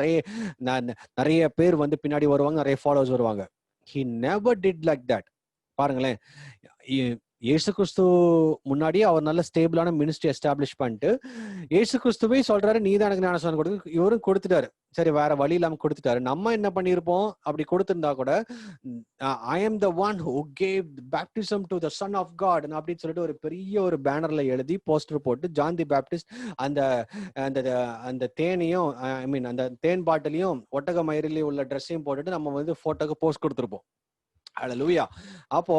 நிறைய பேர் வந்து பின்னாடி வருவாங்க, நிறைய ஃபாலோவர்ஸ் வருவாங்க. He never did like that. பாருங்களேன், இயேசு கிறிஸ்து முன்னாடியே அவர் நல்ல ஸ்டேபிளான மினிஸ்ட்ரி எஸ்டாப்ளிஷ் பண்ணிட்டு இயேசு கிறிஸ்துவே சொல்றாரு நீ தான் எனக்கு ஞானஸ்தானம் கொடுத்து, இவரும் கொடுத்துட்டாரு. சரி, வேற வழி இல்லாம கொடுத்துட்டாரு. நம்ம என்ன பண்ணிருப்போம், அப்படி கொடுத்திருந்தா கூட I am the one who gave baptism to the son of God அப்படின்னு சொல்லிட்டு ஒரு பெரிய ஒரு பேனர்ல எழுதி போஸ்டர் போட்டு ஜான் தி பேப்டிஸ்ட் அந்த அந்த தேனையும் ஐ மீன் அந்த தேன் பாட்டிலையும் ஒட்டக மயிரிலையும் உள்ள ட்ரெஸ்ஸையும் போட்டுட்டு நம்ம வந்து போட்டோக்கு போஸ்ட் கொடுத்துருப்போம். ஹல்லேலூயா. அப்போ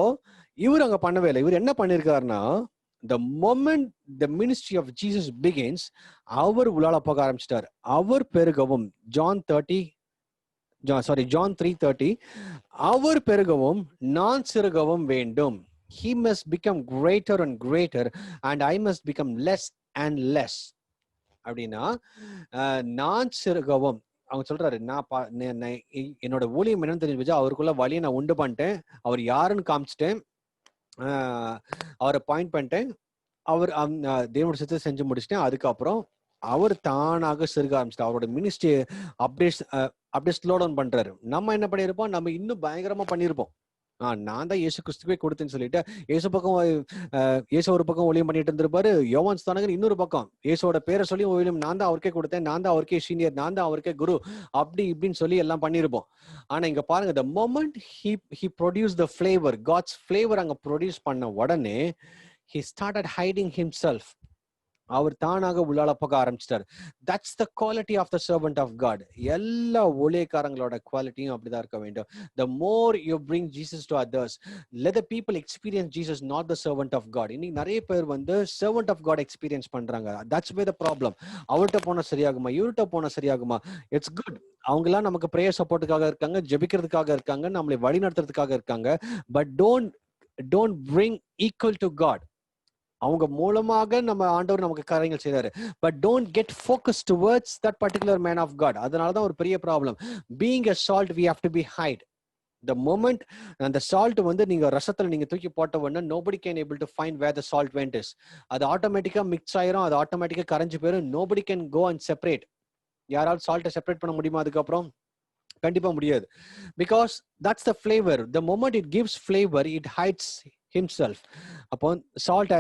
இவர் அங்க பண்ணவே இல்லை. இவர் என்ன பண்ணிருக்காருன்னா, the moment the ministry of Jesus begins, அவர் உலால போக ஆரம்பிச்சிட்டார். அவர் பெருகவும் John 3:30 அவர் பெருகவும் நான் சிறுகவும் வேண்டும். He must become greater and greater and I must become less and less. அப்படின்னா நான் சிறுகவும் அவங்க சொல்றாரு, நான் என்னோட ஊழியம் என்னன்னு தெரிஞ்சு வச்சு அவருக்குள்ள வழியை நான் உண்டு பண்ணிட்டேன், அவர் யாருன்னு காமிச்சிட்டேன், அவரை பாயிண்ட் பண்ணிட்டேன், அவர் தேவனோட சித்தத்தை செஞ்சு முடிச்சிட்டேன். அதுக்கப்புறம் அவர் தானாக சிறுக ஆரம்பிச்சிட்டு அவரோட மினிஸ்ட்ரி அப்படியே ஸ்லோ டவுன் பண்றாரு. நம்ம என்ன பண்ணிருப்போம், நம்ம இன்னும் பயங்கரமா பண்ணிருப்போம். நான் தான் இயேசு கிறிஸ்துவே கொடுத்தேன்னு சொல்லிட்டு இயேசு ஒரு பக்கம் ஒளியம் பண்ணிட்டு இருந்திருப்பாரு, யோவான் ஸ்நானகன் இன்னொரு பக்கம் இயேசுவோட பேரை சொல்லி ஒளியம் நான் தான் அவருக்கே கொடுத்தேன், நான் தான் அவருக்கே சீனியர், நான் தான் அவருக்கே குரு, அப்படி இப்படின்னு சொல்லி எல்லாம் பண்ணிருப்போம். ஆனா இங்க பாருங்க, the moment he produced the flavor, God's flavor அங்க ப்ரொடியூஸ் பண்ண உடனே he started hiding himself. அவர் தானாக உள்ளால போக ஆரம்பிச்சிட்டார். That's the quality of the servant of God. எல்லா ஊழியக்காரங்களோட குவாலிட்டியும் அப்படிதான் இருக்க வேண்டும். The more you bring Jesus to others, let the people experience Jesus, not the servant of God. இன்னைக்கு நிறைய பேர் வந்து servant of God experience பண்றாங்க. That's where the problem. அவர்கிட்ட போனா சரியாகுமா, இவர்கிட்ட போனா சரியாகுமா? It's good. அவங்க எல்லாம் நமக்கு பிரேயர் சப்போர்ட்டுக்காக இருக்காங்க, ஜெபிக்கிறதுக்காக இருக்காங்க, நம்மளை வழி நடத்துறதுக்காக இருக்காங்க. But don't bring equal to God. அவங்க மூலமாக நம்ம ஆண்டவர் நமக்கு காரியங்கள் செய்றாரு. But don't get focus towards that particular man of God. அதனாலதான் ஒரு பெரிய problem. Being a salt we have to be hide. The moment அந்த சால்ட் வந்து நீங்க ரசத்துல நீங்க தூக்கி போட்ட உடனே nobody can able to find where the salt went is. அது ஆட்டோமேட்டிக்கா மிக்ஸ் ஆயிரும், அது ஆட்டோமேட்டிக்கா கரைஞ்சு போயிரும். nobody can go and separate. யாராவது சால்ட்டை செப்பரேட் பண்ண முடியுமா அதுக்கப்புறம்? கண்டிப்பா முடியாது. Because that's the flavor. The moment it gives flavor, it hides himself. அப்போ சால்ட்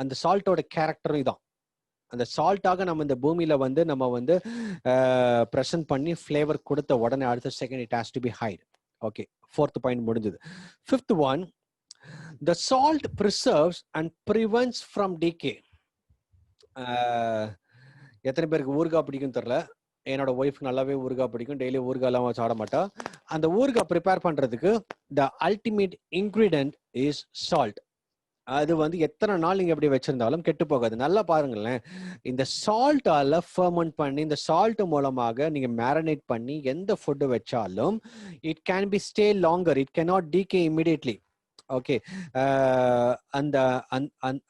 அந்த சால்ட்டோட கேரக்டரும் இதான். அந்த சால்ட்டாக நம்ம இந்த பூமியில வந்து நம்ம வந்து பிரசன்ட் பண்ணி ஃபிளேவர் கொடுத்த உடனே அடுத்த second it has to be hide. Okay, 4th point முடிஞ்சது. 5th one, the salt preserves and prevents from decay. எத்தனை பேருக்கு ஊறுகாய் பிடிக்கும் தெரியல, என்னோட ஒய்ஃப்க்கு நல்லாவே ஊறுகாய் பிடிக்கும், டெய்லி ஊறுகாய் எல்லாம் சாப்பிட மாட்டா. அந்த ஊறுகாய் ப்ரிப்பேர் பண்றதுக்கு the ultimate ingredient is salt. அது வந்து எத்தனை நாள் நீங்க எப்படி வச்சிருந்தாலும் கெட்டு போகாது. நல்லா பாருங்களேன், இந்த சால்ட்டால ஃபெர்மெண்ட் பண்ணி, இந்த சால்ட் மூலமாக நீங்க மேரினேட் பண்ணி எந்த ஃபுட் வச்சாலும் it can be stay longer, it cannot decay immediately. Okay. அந்த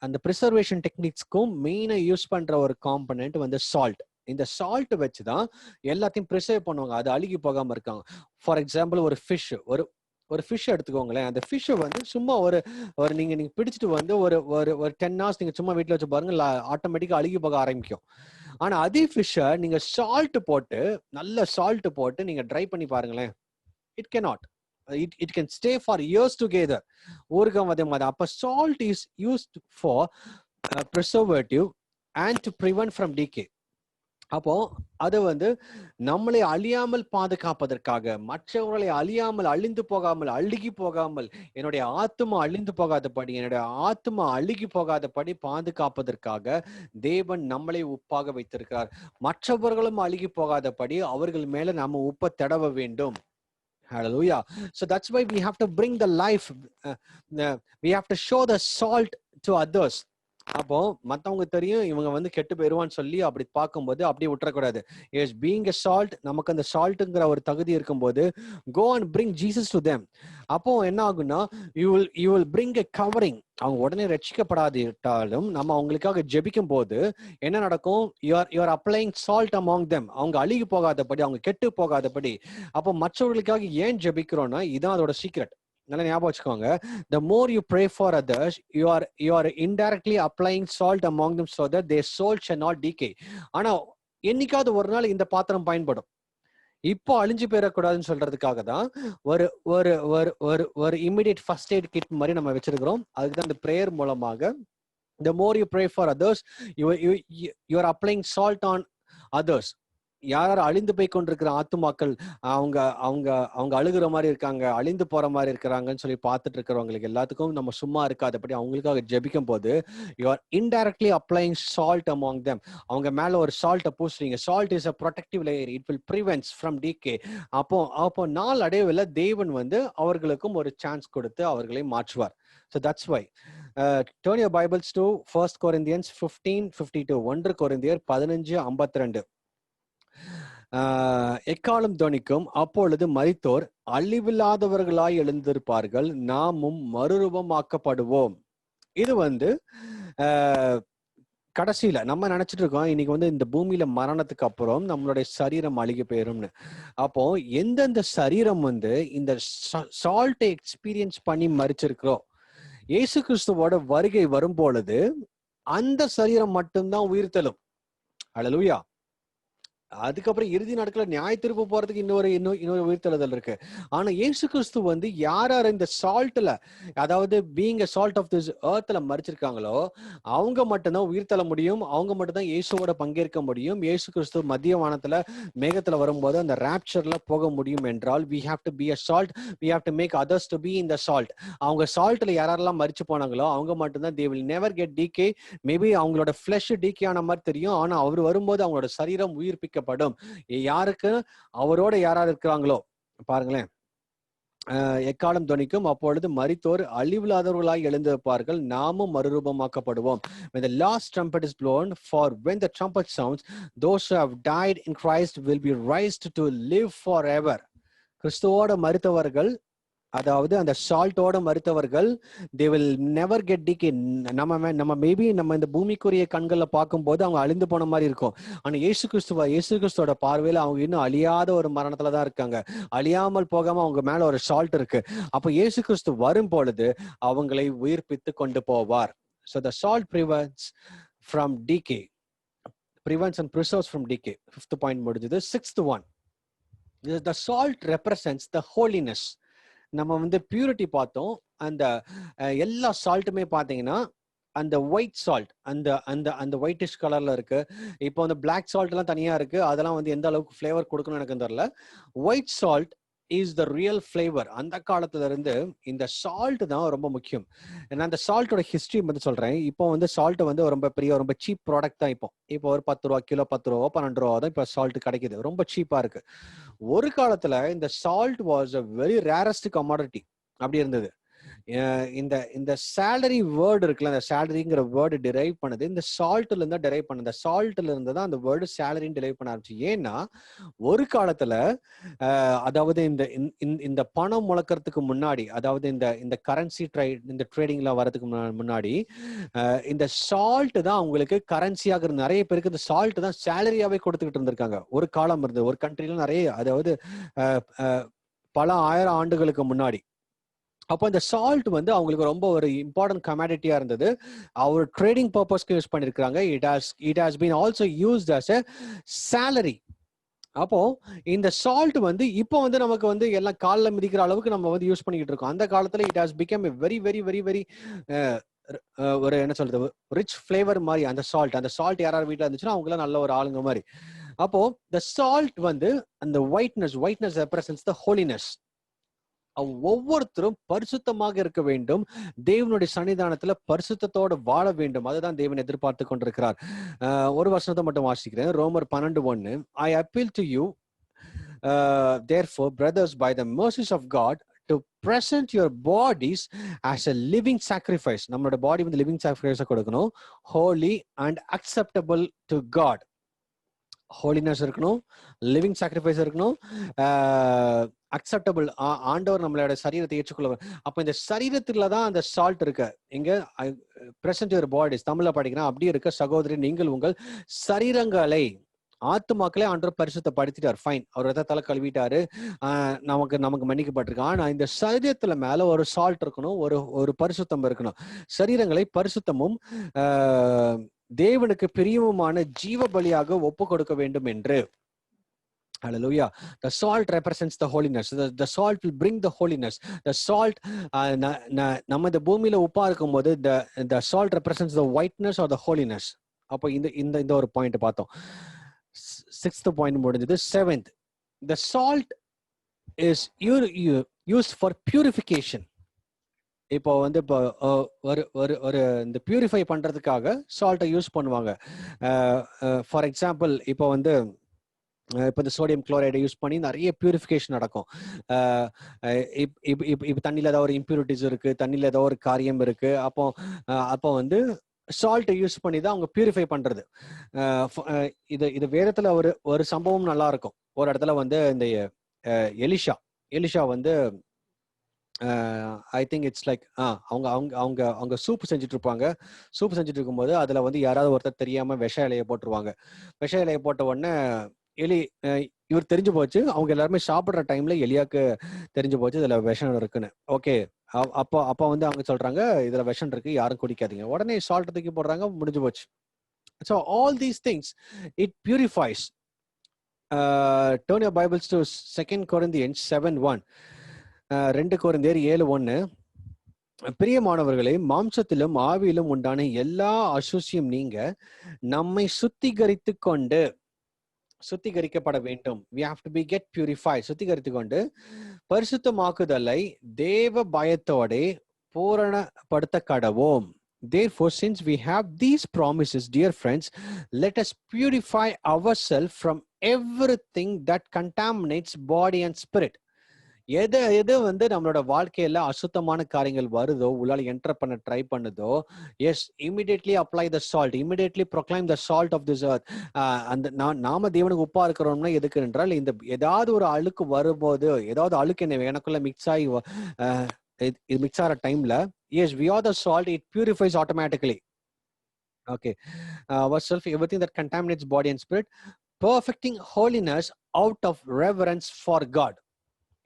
அந்த ப்ரிசர்வேஷன் டெக்னிக்ஸ்க்கும் மெயினா யூஸ் பண்ற ஒரு காம்பனன்ட் வந்து சால்ட். இந்த சால்ட் வச்சுதான் எல்லாத்தையும் ப்ரிசர்வ் பண்ணுவாங்க, அது அழுகி போகாம இருக்காங்க. ஃபார் எக்ஸாம்பிள், ஒரு ஃபிஷ், ஒரு ஃபிஷ் எடுத்துக்கோங்களேன். அந்த ஃபிஷ் வந்து சும்மா ஒரு ஒரு நீங்க பிடிச்சிட்டு வந்து ஒரு ஒரு ஒரு 10 ஹவர்ஸ் நீங்க சும்மா வீட்டுல வச்சு பாருங்க, ஆட்டோமேட்டிக்கா அழுகி போக ஆரம்பிக்கும். ஆனா அதே ஃபிஷ்ஷை நீங்க சால்ட் போட்டு, நல்ல சால்ட் போட்டு நீங்க ட்ரை பண்ணி பாருங்களேன், it cannot. It can stay for years together. ஊறுகாய் அதே மாதிரி. அப்ப salt is used for preservative and to prevent from decay. அப்போ அது வந்து நம்மளை அழியாமல் பாதுகாப்பதற்காக, மற்றவர்களை அழியாமல், அழிந்து போகாமல், அழுகி போகாமல், என்னுடைய ஆத்துமா அழிந்து போகாதபடி, என்னுடைய ஆத்துமா அழுகி போகாதபடி பாதுகாப்பதற்காக தேவன் நம்மளை உப்பாக வைத்திருக்கிறார். மற்றவர்களும் அழுகி போகாதபடி அவர்கள் மேல நாம உப்பை தடவ வேண்டும். Hallelujah. So that's why we have to bring the life, we have to show the salt to others. அப்போ மத்தவங்க தெரியும் இவங்க வந்து கெட்டு போயிருவான்னு சொல்லி அப்படி பார்க்கும்போது அப்படியே விட்டுறக்கூடாது. எஸ், பீயிங் எ சால்ட், நமக்கு அந்த சால்ட்டுங்கிற ஒரு தகுதி இருக்கும்போது go and bring Jesus to them. அப்போ என்ன ஆகும்னா, you will bring a covering. அவங்க உடனே ரட்சிக்கப்படாதிட்டாலும் நம்ம அவங்களுக்காக ஜெபிக்கும் போது என்ன நடக்கும்? You're applying salt among them. அவங்க அழுகி போகாதபடி, அவங்க கெட்டு போகாதபடி. அப்போ மற்றவர்களுக்காக ஏன் ஜெபிக்கிறோம்னா, இதுதான் அதோட சீக்ரெட். நல்லா ஞாபகம் வச்சுக்கோங்க. The more you pray for others, you are indirectly applying salt among them so that their soul shall not decay. ஆனா என்னைக்காவது ஒரு நாள் இந்த பாத்திரம் பயன்படும். இப்போ அழிஞ்சு போயிடக்கூடாதுன்னு சொல்றதுக்காக தான் ஒரு ஒரு ஒரு ஒரு ஒரு இமிடியேட் ஃபர்ஸ்ட் எய்ட் கிட் மாதிரி நம்ம வச்சிருக்கிறோம். அதுக்குதான் இந்த பிரேயர் மூலமாக the more you pray for others, you are applying salt on others. யார் அழிந்து போய் கொண்டிருக்கிற ஆத்துமாக்கள், அவங்க அவங்க அவங்க அழுகுற மாதிரி இருக்காங்க, அழிந்து போற மாதிரி இருக்கிறாங்கன்னு சொல்லி பார்த்துட்டு இருக்கிறவங்களுக்கு எல்லாத்துக்கும் நம்ம சும்மா இருக்காதபடி அவங்களுக்காக ஜெபிக்கும் போது you are indirectly applying salt among them. அவங்க மேல ஒரு சால்ட்டை பூசுறீங்க. Salt is a protective layer, it will prevents from decay. அப்போ நாள் அடைவில் தேவன் வந்து அவர்களுக்கும் ஒரு சான்ஸ் கொடுத்து அவர்களை மாற்றுவார். So that's why turn your Bibles to 1 Corinthians 15:52. 1 கொரிந்தியர் 15:52. எக்காலம் தொனிக்கும், அப்பொழுது மரித்தோர் அழிவில்லாதவர்களாய் எழுந்திருப்பார்கள், நாமும் மறுரூபமாக்கப்படுவோம். இது வந்து கடைசியில நம்ம நினைச்சிட்டு இருக்கோம் இன்னைக்கு வந்து இந்த பூமியில மரணத்துக்கு அப்புறம் நம்மளுடைய சரீரம் அழுகி போயிடும்னு. அப்போ எந்தெந்த சரீரம் வந்து இந்த சால்ட்டை எக்ஸ்பீரியன்ஸ் பண்ணி மரிச்சிருக்கிறோம், இயேசு கிறிஸ்துவோட வருகை வரும் பொழுது அந்த சரீரம் மட்டும்தான் உயிர்த்தெழும். ஹல்லேலூயா. அதுக்கப்புறம் இறுதி நாட்கள நியாய தீர்ப்பு போறதுக்கு இன்னொரு உயிர்த்தெழுதல் இருக்கு. ஆனா இயேசு கிறிஸ்து வந்து யார் இந்த சால்ட்ல, அதாவது being a salt of this எர்த்ல மரிச்சிருக்காங்களோ அவங்க மட்டும்தான் உயிர்த்தெழ முடியும். அவங்க மட்டும்தான் இயேசுவோட பங்கேற்க முடியும். இயேசு கிறிஸ்து மத்திய வானத்துல மேகத்துல வரும்போது அந்த ராப்சர்ல போக முடியும் என்றால் we have to be a salt, we have to make others to be in the salt. அவங்க சால்ட்ல யாரெல்லாம் மரிச்சு போனாங்களோ அவங்க மட்டும்தான் they will never get decay. Maybe அவங்களோட ஃபிளஷ் டீகே ஆன மாதிரி தெரியும், ஆனா அவர் வரும்போது அவங்களோட சரீரம் உயிர்ப்பிக்க படும். யாருக்கு? அவரோட யாராவது இருக்கிறாங்களோ. பாருங்களேன், எக்காலம் தொனிக்கும், அப்பொழுது மரித்தோர் அழிவில்லாதவர்களாய் எழுந்திருப்பார்கள், நாமும் மறுரூபமாக்கப்படுவோம். When the last trumpet is blown, for when the trumpet sounds, those who have died in Christ will be raised to live forever. கிறிஸ்துவோட மரித்தவர்கள், அதாவது அந்த சால்ட்டோட மரித்தவர்கள் they will never get decay. நம்ம மேபி நம்ம இந்த பூமிக்குரிய கண்கள்ல பார்க்கும்போது அவங்க அழிந்து போன மாதிரி இருக்கும். ஆனா இயேசு கிறிஸ்துவோட பார்வையில அவங்க இன்னும் அழியாத ஒரு மரணத்துலதான் இருக்காங்க. அழியாமல் போகாம அவங்க மேல ஒரு சால்ட் இருக்கு. அப்ப இயேசு கிறிஸ்து வரும் பொழுது அவங்களை உயிர்ப்பித்து கொண்டு போவார். So the salt prevents from decay, prevents and preserves from decay. Fifth point முடிஞ்சது. Sixth one, the salt represents the holiness. நம்ம வந்து பியூரிட்டி பார்த்தோம். அந்த எல்லா சால்ட்டுமே பார்த்தீங்கன்னா அந்த ஒயிட் சால்ட், அந்த அந்த அந்த ஒயிட்டிஷ் கலர்ல இருக்கு. இப்போ அந்த பிளாக் சால்ட் எல்லாம் தனியா இருக்கு. அதெல்லாம் வந்து எந்த அளவுக்கு ஃபிளேவர் கொடுக்கணும்னு எனக்கு தெரியல. White salt is the real flavour. அந்த காலத்துல இருந்து இந்த சால்ட் தான் ரொம்ப முக்கியம். நான் அந்த சால்ட்டோட ஹிஸ்டரி வந்து சொல்றேன். இப்போ வந்து சால்ட் வந்து ரொம்ப சீப் ப்ராடக்ட் தான். இப்போ ஒரு 10 ரூபா கிலோ, 10 ரூபா 12 ரூபா தான் இப்போ சால்ட் கிடைக்குது. ரொம்ப சீப்பா இருக்கு. ஒரு காலத்துல இந்த salt was a very rarest commodity. அப்படி இருந்தது. இந்த இந்த சேலரி வேர்டு இருக்குல்ல, அந்த சேலரிங்கிற வேர்டு டிரைவ் பண்ணது இந்த சால்ட்ல இருந்தா டிரைவ் பண்ணது. இந்த சால்ட்ல இருந்து தான் அந்த வேர்டு சேலரின்னு டிரைவ் பண்ண ஆரம்பிச்சு. ஏன்னா ஒரு காலத்துல அதாவது இந்த பணம் முழக்கிறதுக்கு முன்னாடி, அதாவது இந்த இந்த கரன்சி இந்த ட்ரேடிங்ல வரதுக்கு முன்னாடி இந்த சால்ட் தான் அவங்களுக்கு கரன்சியாக இருந்து, நிறைய பேருக்கு இந்த சால்ட் தான் சேலரியாவே கொடுத்துக்கிட்டு இருந்திருக்காங்க. ஒரு காலம் இருந்தது ஒரு கண்ட்ரில நிறைய, அதாவது பல ஆயிரம் ஆண்டுகளுக்கு முன்னாடி. அப்போ இந்த சால்ட் வந்து அவங்களுக்கு ரொம்ப ஒரு இம்பார்ட்டன்ட் கமாடிட்டியா இருந்தது. அவர் ட்ரேடிங் பர்பஸ்க்கு யூஸ் பண்ணிருக்காங்க. It has been also used as a salary. அப்போ இந்த சால்ட் வந்து இப்போ வந்து நமக்கு வந்து எல்லாம் காலில் மிதிக்கிற அளவுக்கு நம்ம வந்து யூஸ் பண்ணிக்கிட்டு இருக்கோம். அந்த காலத்துல it has become a very very very very ஒரு என்ன சொல்றது, ரிச் ஃபிளேவர் மாதிரி அந்த சால்ட் யாராவது வீட்டில் இருந்துச்சுன்னா அவங்களாம் நல்ல ஒரு ஆளுங்க மாதிரி. அப்போ the salt வந்து அந்த whiteness represents the holiness. ஒவ்வொருத்தரும் பரிசுத்தமாக இருக்க வேண்டும், தேவனுடைய சன்னிதானத்துல பரிசுத்தத்தோடு வாழ வேண்டும். அதுதான் தேவன் எதிர்பார்த்து கொண்டிருக்கிறார். ஒரு வசனத்தை மட்டும் வாசிக்கிறேன். ரோமர் 12:1. I appeal to you therefore brothers by the mercies of God to present your bodies as a living sacrifice. நம்மளோட பாடி வந்து லிவிங் சாக்ரிஃபைஸா கொடுக்கணும். holy and acceptable to God. Holiness இருக்கணும், லிவிங் சாக்ரிஃபைஸ் இருக்கணும், அக்செப்டபிள், ஆண்டவர் நம்மளோட சரீரத்தை ஏற்றுக்கொள்ள. அப்ப இந்த சரீரத்துல தான் அந்த சால்ட் இருக்கு. இங்க பிரசன்ட் யுவர் பாடிஸ், தமிழ்ல படிக்கிறேன். அப்படி இருக்க சகோதரி, நீங்கள் உங்கள் சரீரங்களை, ஆத்துமாக்களே ஆண்டவர் பரிசுத்தப்படுத்திட்டார். ஃபைன், அவர் ரத்தத்தால கழுவிட்டாரு, நமக்கு மன்னிக்கப்பட்டிருக்கு. ஆனா இந்த சரீரத்துல மேல ஒரு சால்ட் இருக்கணும், ஒரு பரிசுத்தம் இருக்கணும். சரீரங்களை பரிசுத்தமும் தேவனுக்கு பிரியமுமான ஜீவ பலியாக ஒப்பு கொடுக்க வேண்டும் என்று. Hallelujah. The salt represents the holiness. The salt will bring the holiness. The salt, நம்ம இந்த பூமியில உப்பா இருக்கும்போது the salt represents the whiteness or the holiness. அப்போ இந்த ஒரு பாயிண்ட் பார்த்தோம். 6th பாயிண்ட் முடிஞ்சது. 7th, the salt is used for purification. இப்போ வந்து இப்போ ஒரு இந்த பியூரிஃபை பண்றதுக்காக சால்ட்டை யூஸ் பண்ணுவாங்க. ஃபார் எக்ஸாம்பிள், இப்போ வந்து இப்போ இந்த சோடியம் குளோரைடை யூஸ் பண்ணி நிறைய பியூரிஃபிகேஷன் நடக்கும். இப்போ தண்ணியில் ஏதாவது ஒரு இம்பியூரிட்டிஸ் இருக்கு, தண்ணியில் ஏதோ ஒரு காரியம் இருக்கு. அப்போ வந்து சால்ட்டை யூஸ் பண்ணி தான் அவங்க பியூரிஃபை பண்றது. இது வேதத்துல ஒரு சம்பவம் நல்லா இருக்கும். ஒரு இடத்துல வந்து இந்த எலிஷா வந்து ஐ திங்க் இட்ஸ் லைக் அவங்க சூப் செஞ்சுட்டு இருப்பாங்க. சூப் செஞ்சுட்டு இருக்கும்போது அதுல வந்து யாராவது ஒருத்தர் தெரியாம விஷ இலையை போட்டுருவாங்க. விஷ இலையை போட்ட உடனே இவர் தெரிஞ்சு போச்சு. அவங்க எல்லாருமே சாப்பிடுற டைம்ல எலியாக்கு தெரிஞ்சு போச்சு இதுல விஷம் இருக்குன்னு. ஓகே, அப்போ வந்து அவங்க சொல்றாங்க இதுல விஷம் இருக்கு, யாரும் குடிக்காதீங்க. உடனே சால்ட் தூக்கி போடுறாங்க, முடிஞ்சு போச்சு. So all these things, it purifies. Turn your Bibles to 2 Corinthians 7:1. 2 கொரிந்தியர் 7:1. பிரியமானவர்களே, மாம்சத்திலும் ஆவியிலும் உண்டான எல்லா அசுசியும் நீங்க நம்மை சுத்திகரிக்கப்பட வேண்டும். We have to be get purified. சுத்திகரித்து கொண்டு பரிசுத்தமாக்குதலை தேவ பயத்தோட பூரணப்படுத்த கடவோம். Therefore, since we have these promises, dear friends, let us purify ourselves from everything that contaminates body and spirit. எது வந்து நம்மளோட வாழ்க்கையில அசுத்தமான காரியங்கள் வருதோ, உள்ளால என்டர் பண்ண ட்ரை பண்ணுதோ, yes, immediately apply the salt, immediately proclaim the salt of this earth. அந்த நாம தேவனுக்கு உப்பா இருக்கிறோம்னா எதுக்கு என்றால், இந்த ஏதாவது ஒரு அழுக்கு வரும்போது, ஏதாவது அழுக்கு எனக்குள்ள மிக்ஸ் ஆகி இது மிக்ஸ் ஆகிற டைம்ல, S, we are the salt, it purifies automatically. Okay, ourselves, everything that contaminates body and spirit, perfecting holiness out of reverence for God.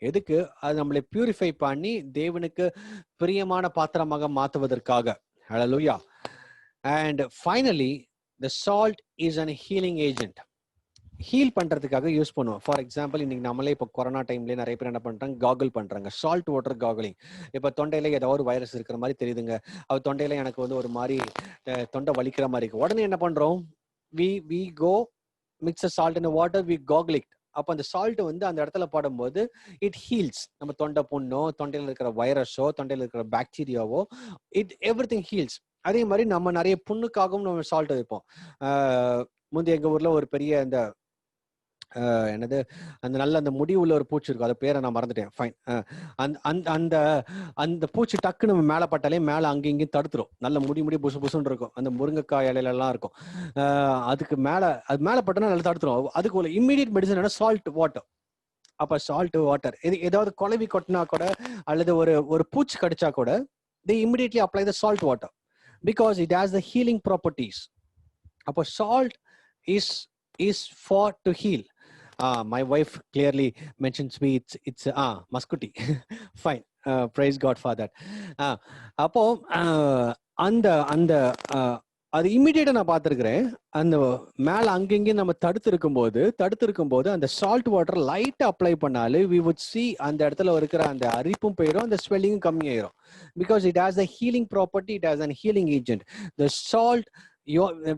எதுக்கு? அது நம்மளை பியூரிஃபை பண்ணி தேவனுக்கு பிரியமான பாத்திரமாக மாற்றுவதற்காக. Hallelujah. And finally, the salt is an healing agent. Heal பண்றதுக்காக use பண்ணுவோம். ஃபார் எக்ஸாம்பிள், இன்னைக்கு நம்மளே இப்போ கொரோனா டைம்ல நிறைய பேர் என்ன பண்றாங்க, காகுல் பண்றாங்க, சால்ட் வாட்டர் காகுலிங். இப்போ தொண்டையில ஏதோ ஒரு வைரஸ் இருக்கிற மாதிரி தெரியுதுங்க, அது தொண்டையில எனக்கு வந்து ஒரு மாதிரி தொண்டை வலிக்கிற மாதிரி இருக்கு. உடனே என்ன பண்றோம், we go mix a salt in the water, we gargle it. அப்போ அந்த சால்ட் வந்து அந்த இடத்துல படும்போது இட் ஹீல்ஸ். நம்ம தொண்டை புண்ணோ, தொண்டையில் இருக்கிற வைரஸோ, தொண்டையில் இருக்கிற பாக்டீரியாவோ, எவ்ரிதிங் ஹீல்ஸ். அதே மாதிரி நம்ம நிறைய புண்ணுக்காகவும் நம்ம சால்ட் வைப்போம். முந்தைய எங்க ஊர்ல ஒரு பெரிய இந்த என்னது அந்த நல்ல அந்த முடி உள்ள ஒரு பூச்சி இருக்கும், அது பேரை நான் மறந்துட்டேன். ஃபைன். அந்த அந்த அந்த அந்த பூச்சி டக்குன்னு நம்ம மேலே பட்டாலே மேலே அங்கேயும் இங்கேயும் தடுத்துரும். நல்ல முடி புசு புசுன்னு இருக்கும், அந்த முருங்கைக்காய் இலையில எல்லாம் இருக்கும். அதுக்கு மேலே அது மேலே பட்டனா நல்லா தடுத்துரும். அதுக்கு ஒரு இம்மீடியட் மெடிசன் என்ன, சால்ட் வாட்டர். அப்ப சால்ட் வாட்டர், இது ஏதாவது குழவி கொட்டினா கூட அல்லது ஒரு ஒரு பூச்சி கடிச்சா கூட they immediately apply the salt water because it has the healing properties. அப்போ salt is for to heal. My wife clearly mentions me it's muscuti. Fine. Praise God for that. அப்போ அந்த அந்த அது இம்மிடியேட்டா நான் பார்த்துருக்கிறேன். அந்த மேல அங்கங்கேயும் நம்ம தடுத்து இருக்கும்போது அந்த சால்ட் வாட்டர் லைட்டா அப்ளை பண்ணாலே we would see அந்த இடத்துல இருக்கிற அந்த அரிப்பும் போயிடும், அந்த ஸ்வெல்லிங்கும் கம்மியாயிரும். Because it has the healing property, it has an healing agent. The salt,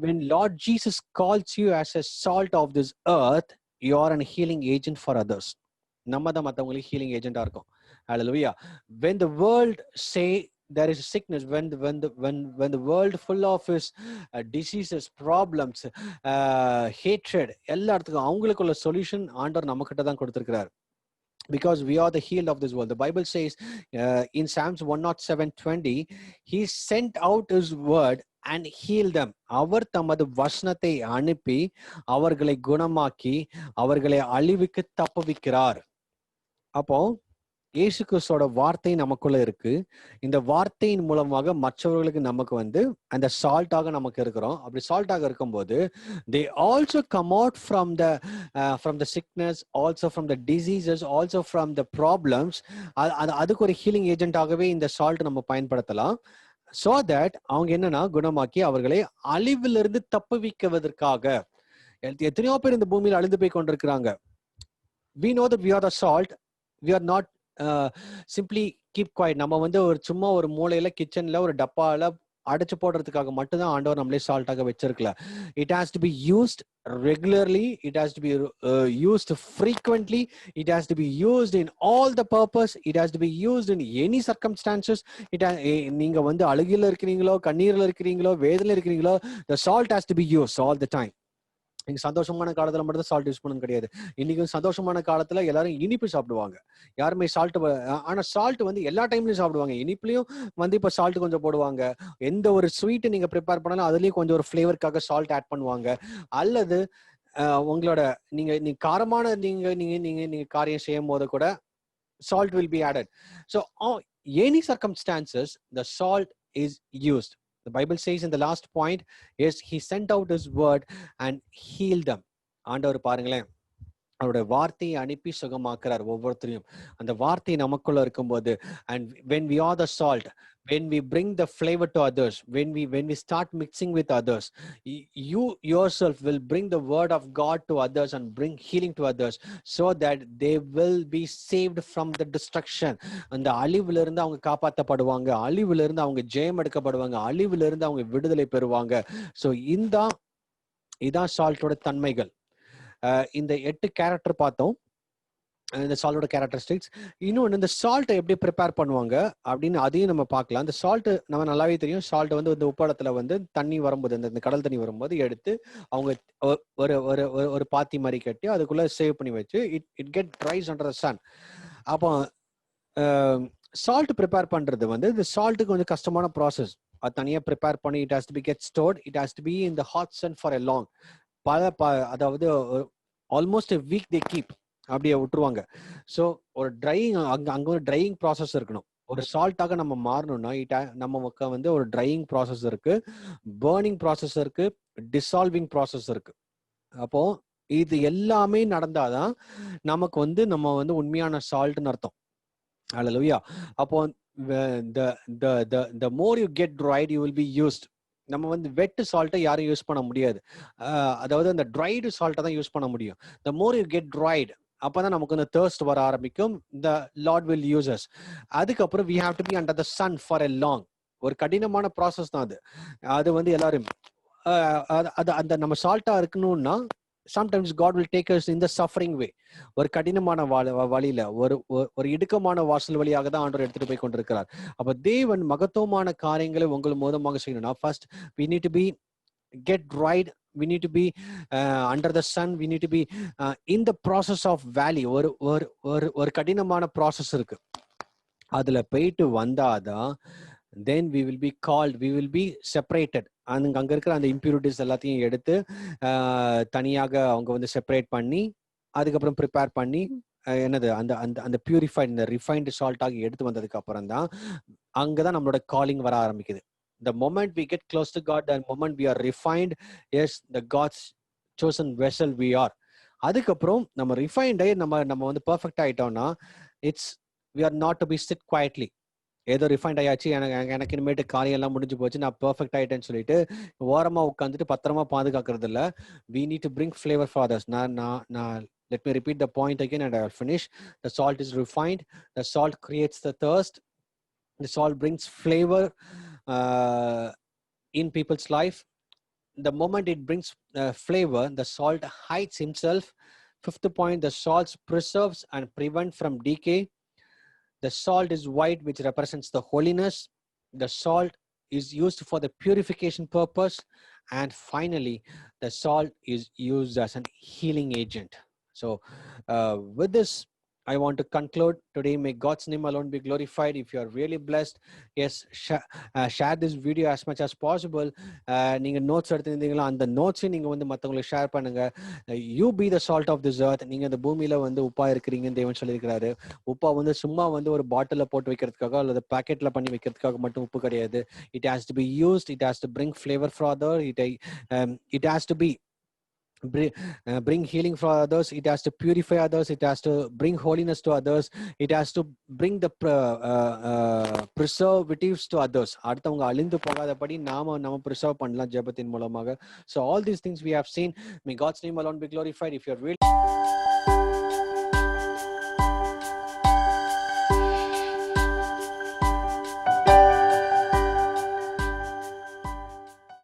when Lord Jesus calls you as a salt of this earth, you are a healing agent for others. நம்ம தான் மற்றவங்களுக்கு healing ஏஜென்டா இருக்கும். Hallelujah. When the world say there is a sickness, when the world full of is diseases, problems, hatred, எல்லா இடத்துக்கும் அவங்களுக்குள்ள solution ஆண்டவர் நம்ம கிட்ட தான் கொடுத்திருக்கிறார். Because we are the healed of this world. The Bible says in Psalms 107:20, he sent out his word and healed them. அவர் தமது வசனத்தை அனுப்பி அவர்களை குணமாக்கி அவர்களை அழிவுக்கு தப்புவிக்கிறார். அப்போ இயேசு கிறிஸ்துவோட வார்த்தை நமக்குள்ள இருக்கு. இந்த வார்த்தையின் மூலமாக மற்றவர்களுக்கு நமக்கு அந்த சால்ட்டாக நமக்கு இருக்கிறோம். அப்படி சால்ட்டாக இருக்கும்போது they also come out from the sickness, also from the diseases, also from the problems. அதுக்கு ஒரு ஹீலிங் ஏஜென்ட்டாகவே இந்த சால்ட் நம்ம பயன்படுத்தலாம். so that அவங்க என்னன்னா குணமாக்கி அவர்களை அழிவிலிருந்து தப்புவிக்குவதற்காக. எத்தனையோ பேர் இந்த பூமியில் அழிந்து போய் கொண்டிருக்கிறாங்க. we know that we are the salt. We are not simply keep quiet. நம்ம ஒரு சும்மா ஒரு மூலையில கிச்சன்ல ஒரு டப்பால அடைச்சு போடுறதுக்காக மட்டும்தான் ஆண்டவர் நம்மளே சால்ட்டாக வச்சிருக்கல. It has to be used regularly, it has to be used frequently, it has to be used in all the purpose, it has to be used in any circumstances. நீங்க அழுகையில இருக்கிறீங்களோ, கண்ணீர்ல இருக்கிறீங்களோ, வேதனையில இருக்கிறீங்களோ, the salt has to be used all the time. நீங்க சந்தோஷமான காலத்துல மட்டும் சால்ட் யூஸ் பண்ணணும் கிடையாது. இன்னைக்கு சந்தோஷமான காலத்துல எல்லாரும் இனிப்பு சாப்பிடுவாங்க. யாருமே சால்ட், ஆனா சால்ட் எல்லா டைம்லயும் சாப்பிடுவாங்க. இனிப்புலயும் இப்ப சால்ட் கொஞ்சம் போடுவாங்க. எந்த ஒரு ஸ்வீட் நீங்க ப்ரிப்பேர் பண்ணாலும் அதுலயும் கொஞ்சம் ஒரு ஃபிளேவருக்காக சால்ட் ஆட் பண்ணுவாங்க. அல்லது உங்களோட நீங்க காரமான நீங்க காரியம் செய்யும் போது கூட salt will be added. So any circumstances the salt is used. The Bible says in the last point is he sent out his word and healed them. ஆண்டவர் பாருங்களேன், அவருடைய வார்த்தையை அனுப்பி சுகமாக்குறார் ஒவ்வொருத்தரையும். அந்த வார்த்தை நமக்குள்ள இருக்கும்போது, and when we are the salt, when we bring the flavor to others, when we start mixing with others, you yourself will bring the word of God to others and bring healing to others, so that they will be saved from the destruction. அந்த அழிவுல இருந்து அவங்க காப்பாற்றப்படுவாங்க, அழிவுல இருந்து அவங்க ஜெயம் எடுக்கப்படுவாங்க, அழிவுல இருந்து அவங்க விடுதலை பெறுவாங்க. So இதான் சால்ட்டோட தன்மைகள். இந்த 8 கேரக்டர் பார்த்தோம், இந்த சால்ட்டோட கேரக்டரிஸ்டிக்ஸ். இன்னொன்று, இந்த சால்ட்டை எப்படி ப்ரிப்பேர் பண்ணுவாங்க அப்படின்னு அதையும் நம்ம பார்க்கலாம். இந்த சால்ட் நம்ம நல்லாவே தெரியும். சால்ட் இந்த உப்பளத்துல தண்ணி வரும்போது, இந்த கடல் தண்ணி வரும்போது எடுத்து அவங்க ஒரு ஒரு ஒரு பாத்தி மாதிரி கட்டி அதுக்குள்ள சேவ் பண்ணி வச்சு it get dries under the sun. அப்போ சால்ட் ப்ரிப்பேர் பண்றது இந்த சால்ட்டுக்கு கொஞ்சம் கஷ்டமான ப்ராசஸ். அது தனியாக ப்ரிப்பேர் பண்ணி it has to be get stored, it has to be in the hot sun for a long, அதாவது almost a week they keep, அப்படியே விட்டுருவாங்க. ஸோ ஒரு ட்ரையிங் அங்க ஒரு ட்ரையிங் ப்ராசஸ் இருக்கணும். ஒரு சால்ட்டாக நம்ம மாறணும்னா நமக்கு ஒரு ட்ரையிங் ப்ராசஸ் இருக்கு, பர்னிங் ப்ராசஸ் இருக்கு, டிசால்விங் ப்ராசஸ் இருக்கு. அப்போ இது எல்லாமே நடந்தாதான் நமக்கு நம்ம உண்மையான சால்ட்னு அர்த்தம். ஹல்லேலூயா. அப்போ the more you get dried, you will be used. நம்ம வெட் சால்ட்டை யாரும் யூஸ் பண்ண முடியாது. அதாவது அந்த ட்ரைடு சால்ட்டை தான் யூஸ் பண்ண முடியும். the more you get dried, அப்பதான் நமக்கு thirst வர ஆரம்பிக்கும். the Lord will use us. அதுக்கப்புறம் we have to be under the sun for a long. ஒரு கடினமான ப்ராசஸ் தான் அது. அது எல்லாரும் அந்த நம்ம சால்ட்டா இருக்கணும்னா sometimes God will take us in the suffering way. ஒரு கடினமான வழியில ஒரு இடுக்கமான வாசல் வழியாக தான் ஆண்டவர் எடுத்துட்டு போய் கொண்டிருக்கிறார். அப்ப தேவன் மகத்துவமான காரியங்களை உங்கள் மூலமாக செய்யணும்னா first we need to be get right. We need to be under the sun. We need to be in the process of valley. ஒரு கடினமான ப்ராசஸ் இருக்கு. அதுல போயிட்டு வந்தாதான் then we will be called, we will be separated. அங்க இருக்கிற அந்த impurities எல்லாத்தையும் எடுத்து தனியாக அவங்க வந்து செப்பரேட் பண்ணி அதுக்கப்புறம் ப்ரிப்பேர் பண்ணி என்னது அந்த அந்த அந்த பியூரிஃபைட் இந்த ரிஃபைன்டு சால்ட்டாக எடுத்து வந்ததுக்கு அப்புறம் தான் அங்கதான் நம்மளோட காலிங் வர ஆரம்பிக்குது. The moment we get close to God, the moment we are refined, yes, the God's chosen vessel we are. அதுக்கப்புறம் நம்ம ரிஃபைண்ட் ஆகி நம்ம வந்து பர்ஃபெக்ட் ஆயிட்டோம்னா it's we are not to be sit quietly. ஏதோ ரிஃபைண்ட் ஆயாச்சு, எனக்கு இனிமேட்டு காரியம் எல்லாம் முடிஞ்சு போச்சு, நான் பர்ஃபெக்ட் ஆயிட்டேன்னு சொல்லிட்டு ஓரமா உட்காந்துட்டு பத்திரமா பாதுகாக்கிறது இல்ல. We need to bring flavor for others. Let me repeat the point again and I will finish. The salt is refined. The salt creates the thirst. The salt brings flavor in people's life. The moment it brings flavor, the salt hides himself. Fifth point, the salt preserves and prevent from decay. The salt is white, which represents the holiness. The salt is used for the purification purpose. And finally, the salt is used as an healing agent. So with this, I want to conclude today. May God's name alone be glorified. If you are really blessed, yes, share this video as much as possible. நீங்க notes எடுத்துருந்தீங்களா, அந்த நோட்ஸையும் நீங்க வந்து மற்றவங்களுக்கு share பண்ணுங்க. You be the salt of this earth. நீங்க இந்த பூமியில வந்து உப்பா இருக்கிறீங்கன்னு தேவன் சொல்லியிருக்கிறாரு. உப்பா வந்து சும்மா வந்து ஒரு பாட்டில போட்டு வைக்கிறதுக்காக அல்லது பேக்கெட்ல பண்ணி வைக்கிறதுக்காக மட்டும் உப்பு கிடையாது. It has to be used. It has to bring flavor for others. It has to be bring healing for others. It has to purify others. It has to bring holiness to others. It has to bring the preservatives to others. அடுத்தவங்க அழிந்து போகாதபடி நாம preserve பண்ணலாம் ஜெபத்தின் மூலமாக. So all these things we have seen. May God's name alone be glorified. If you're really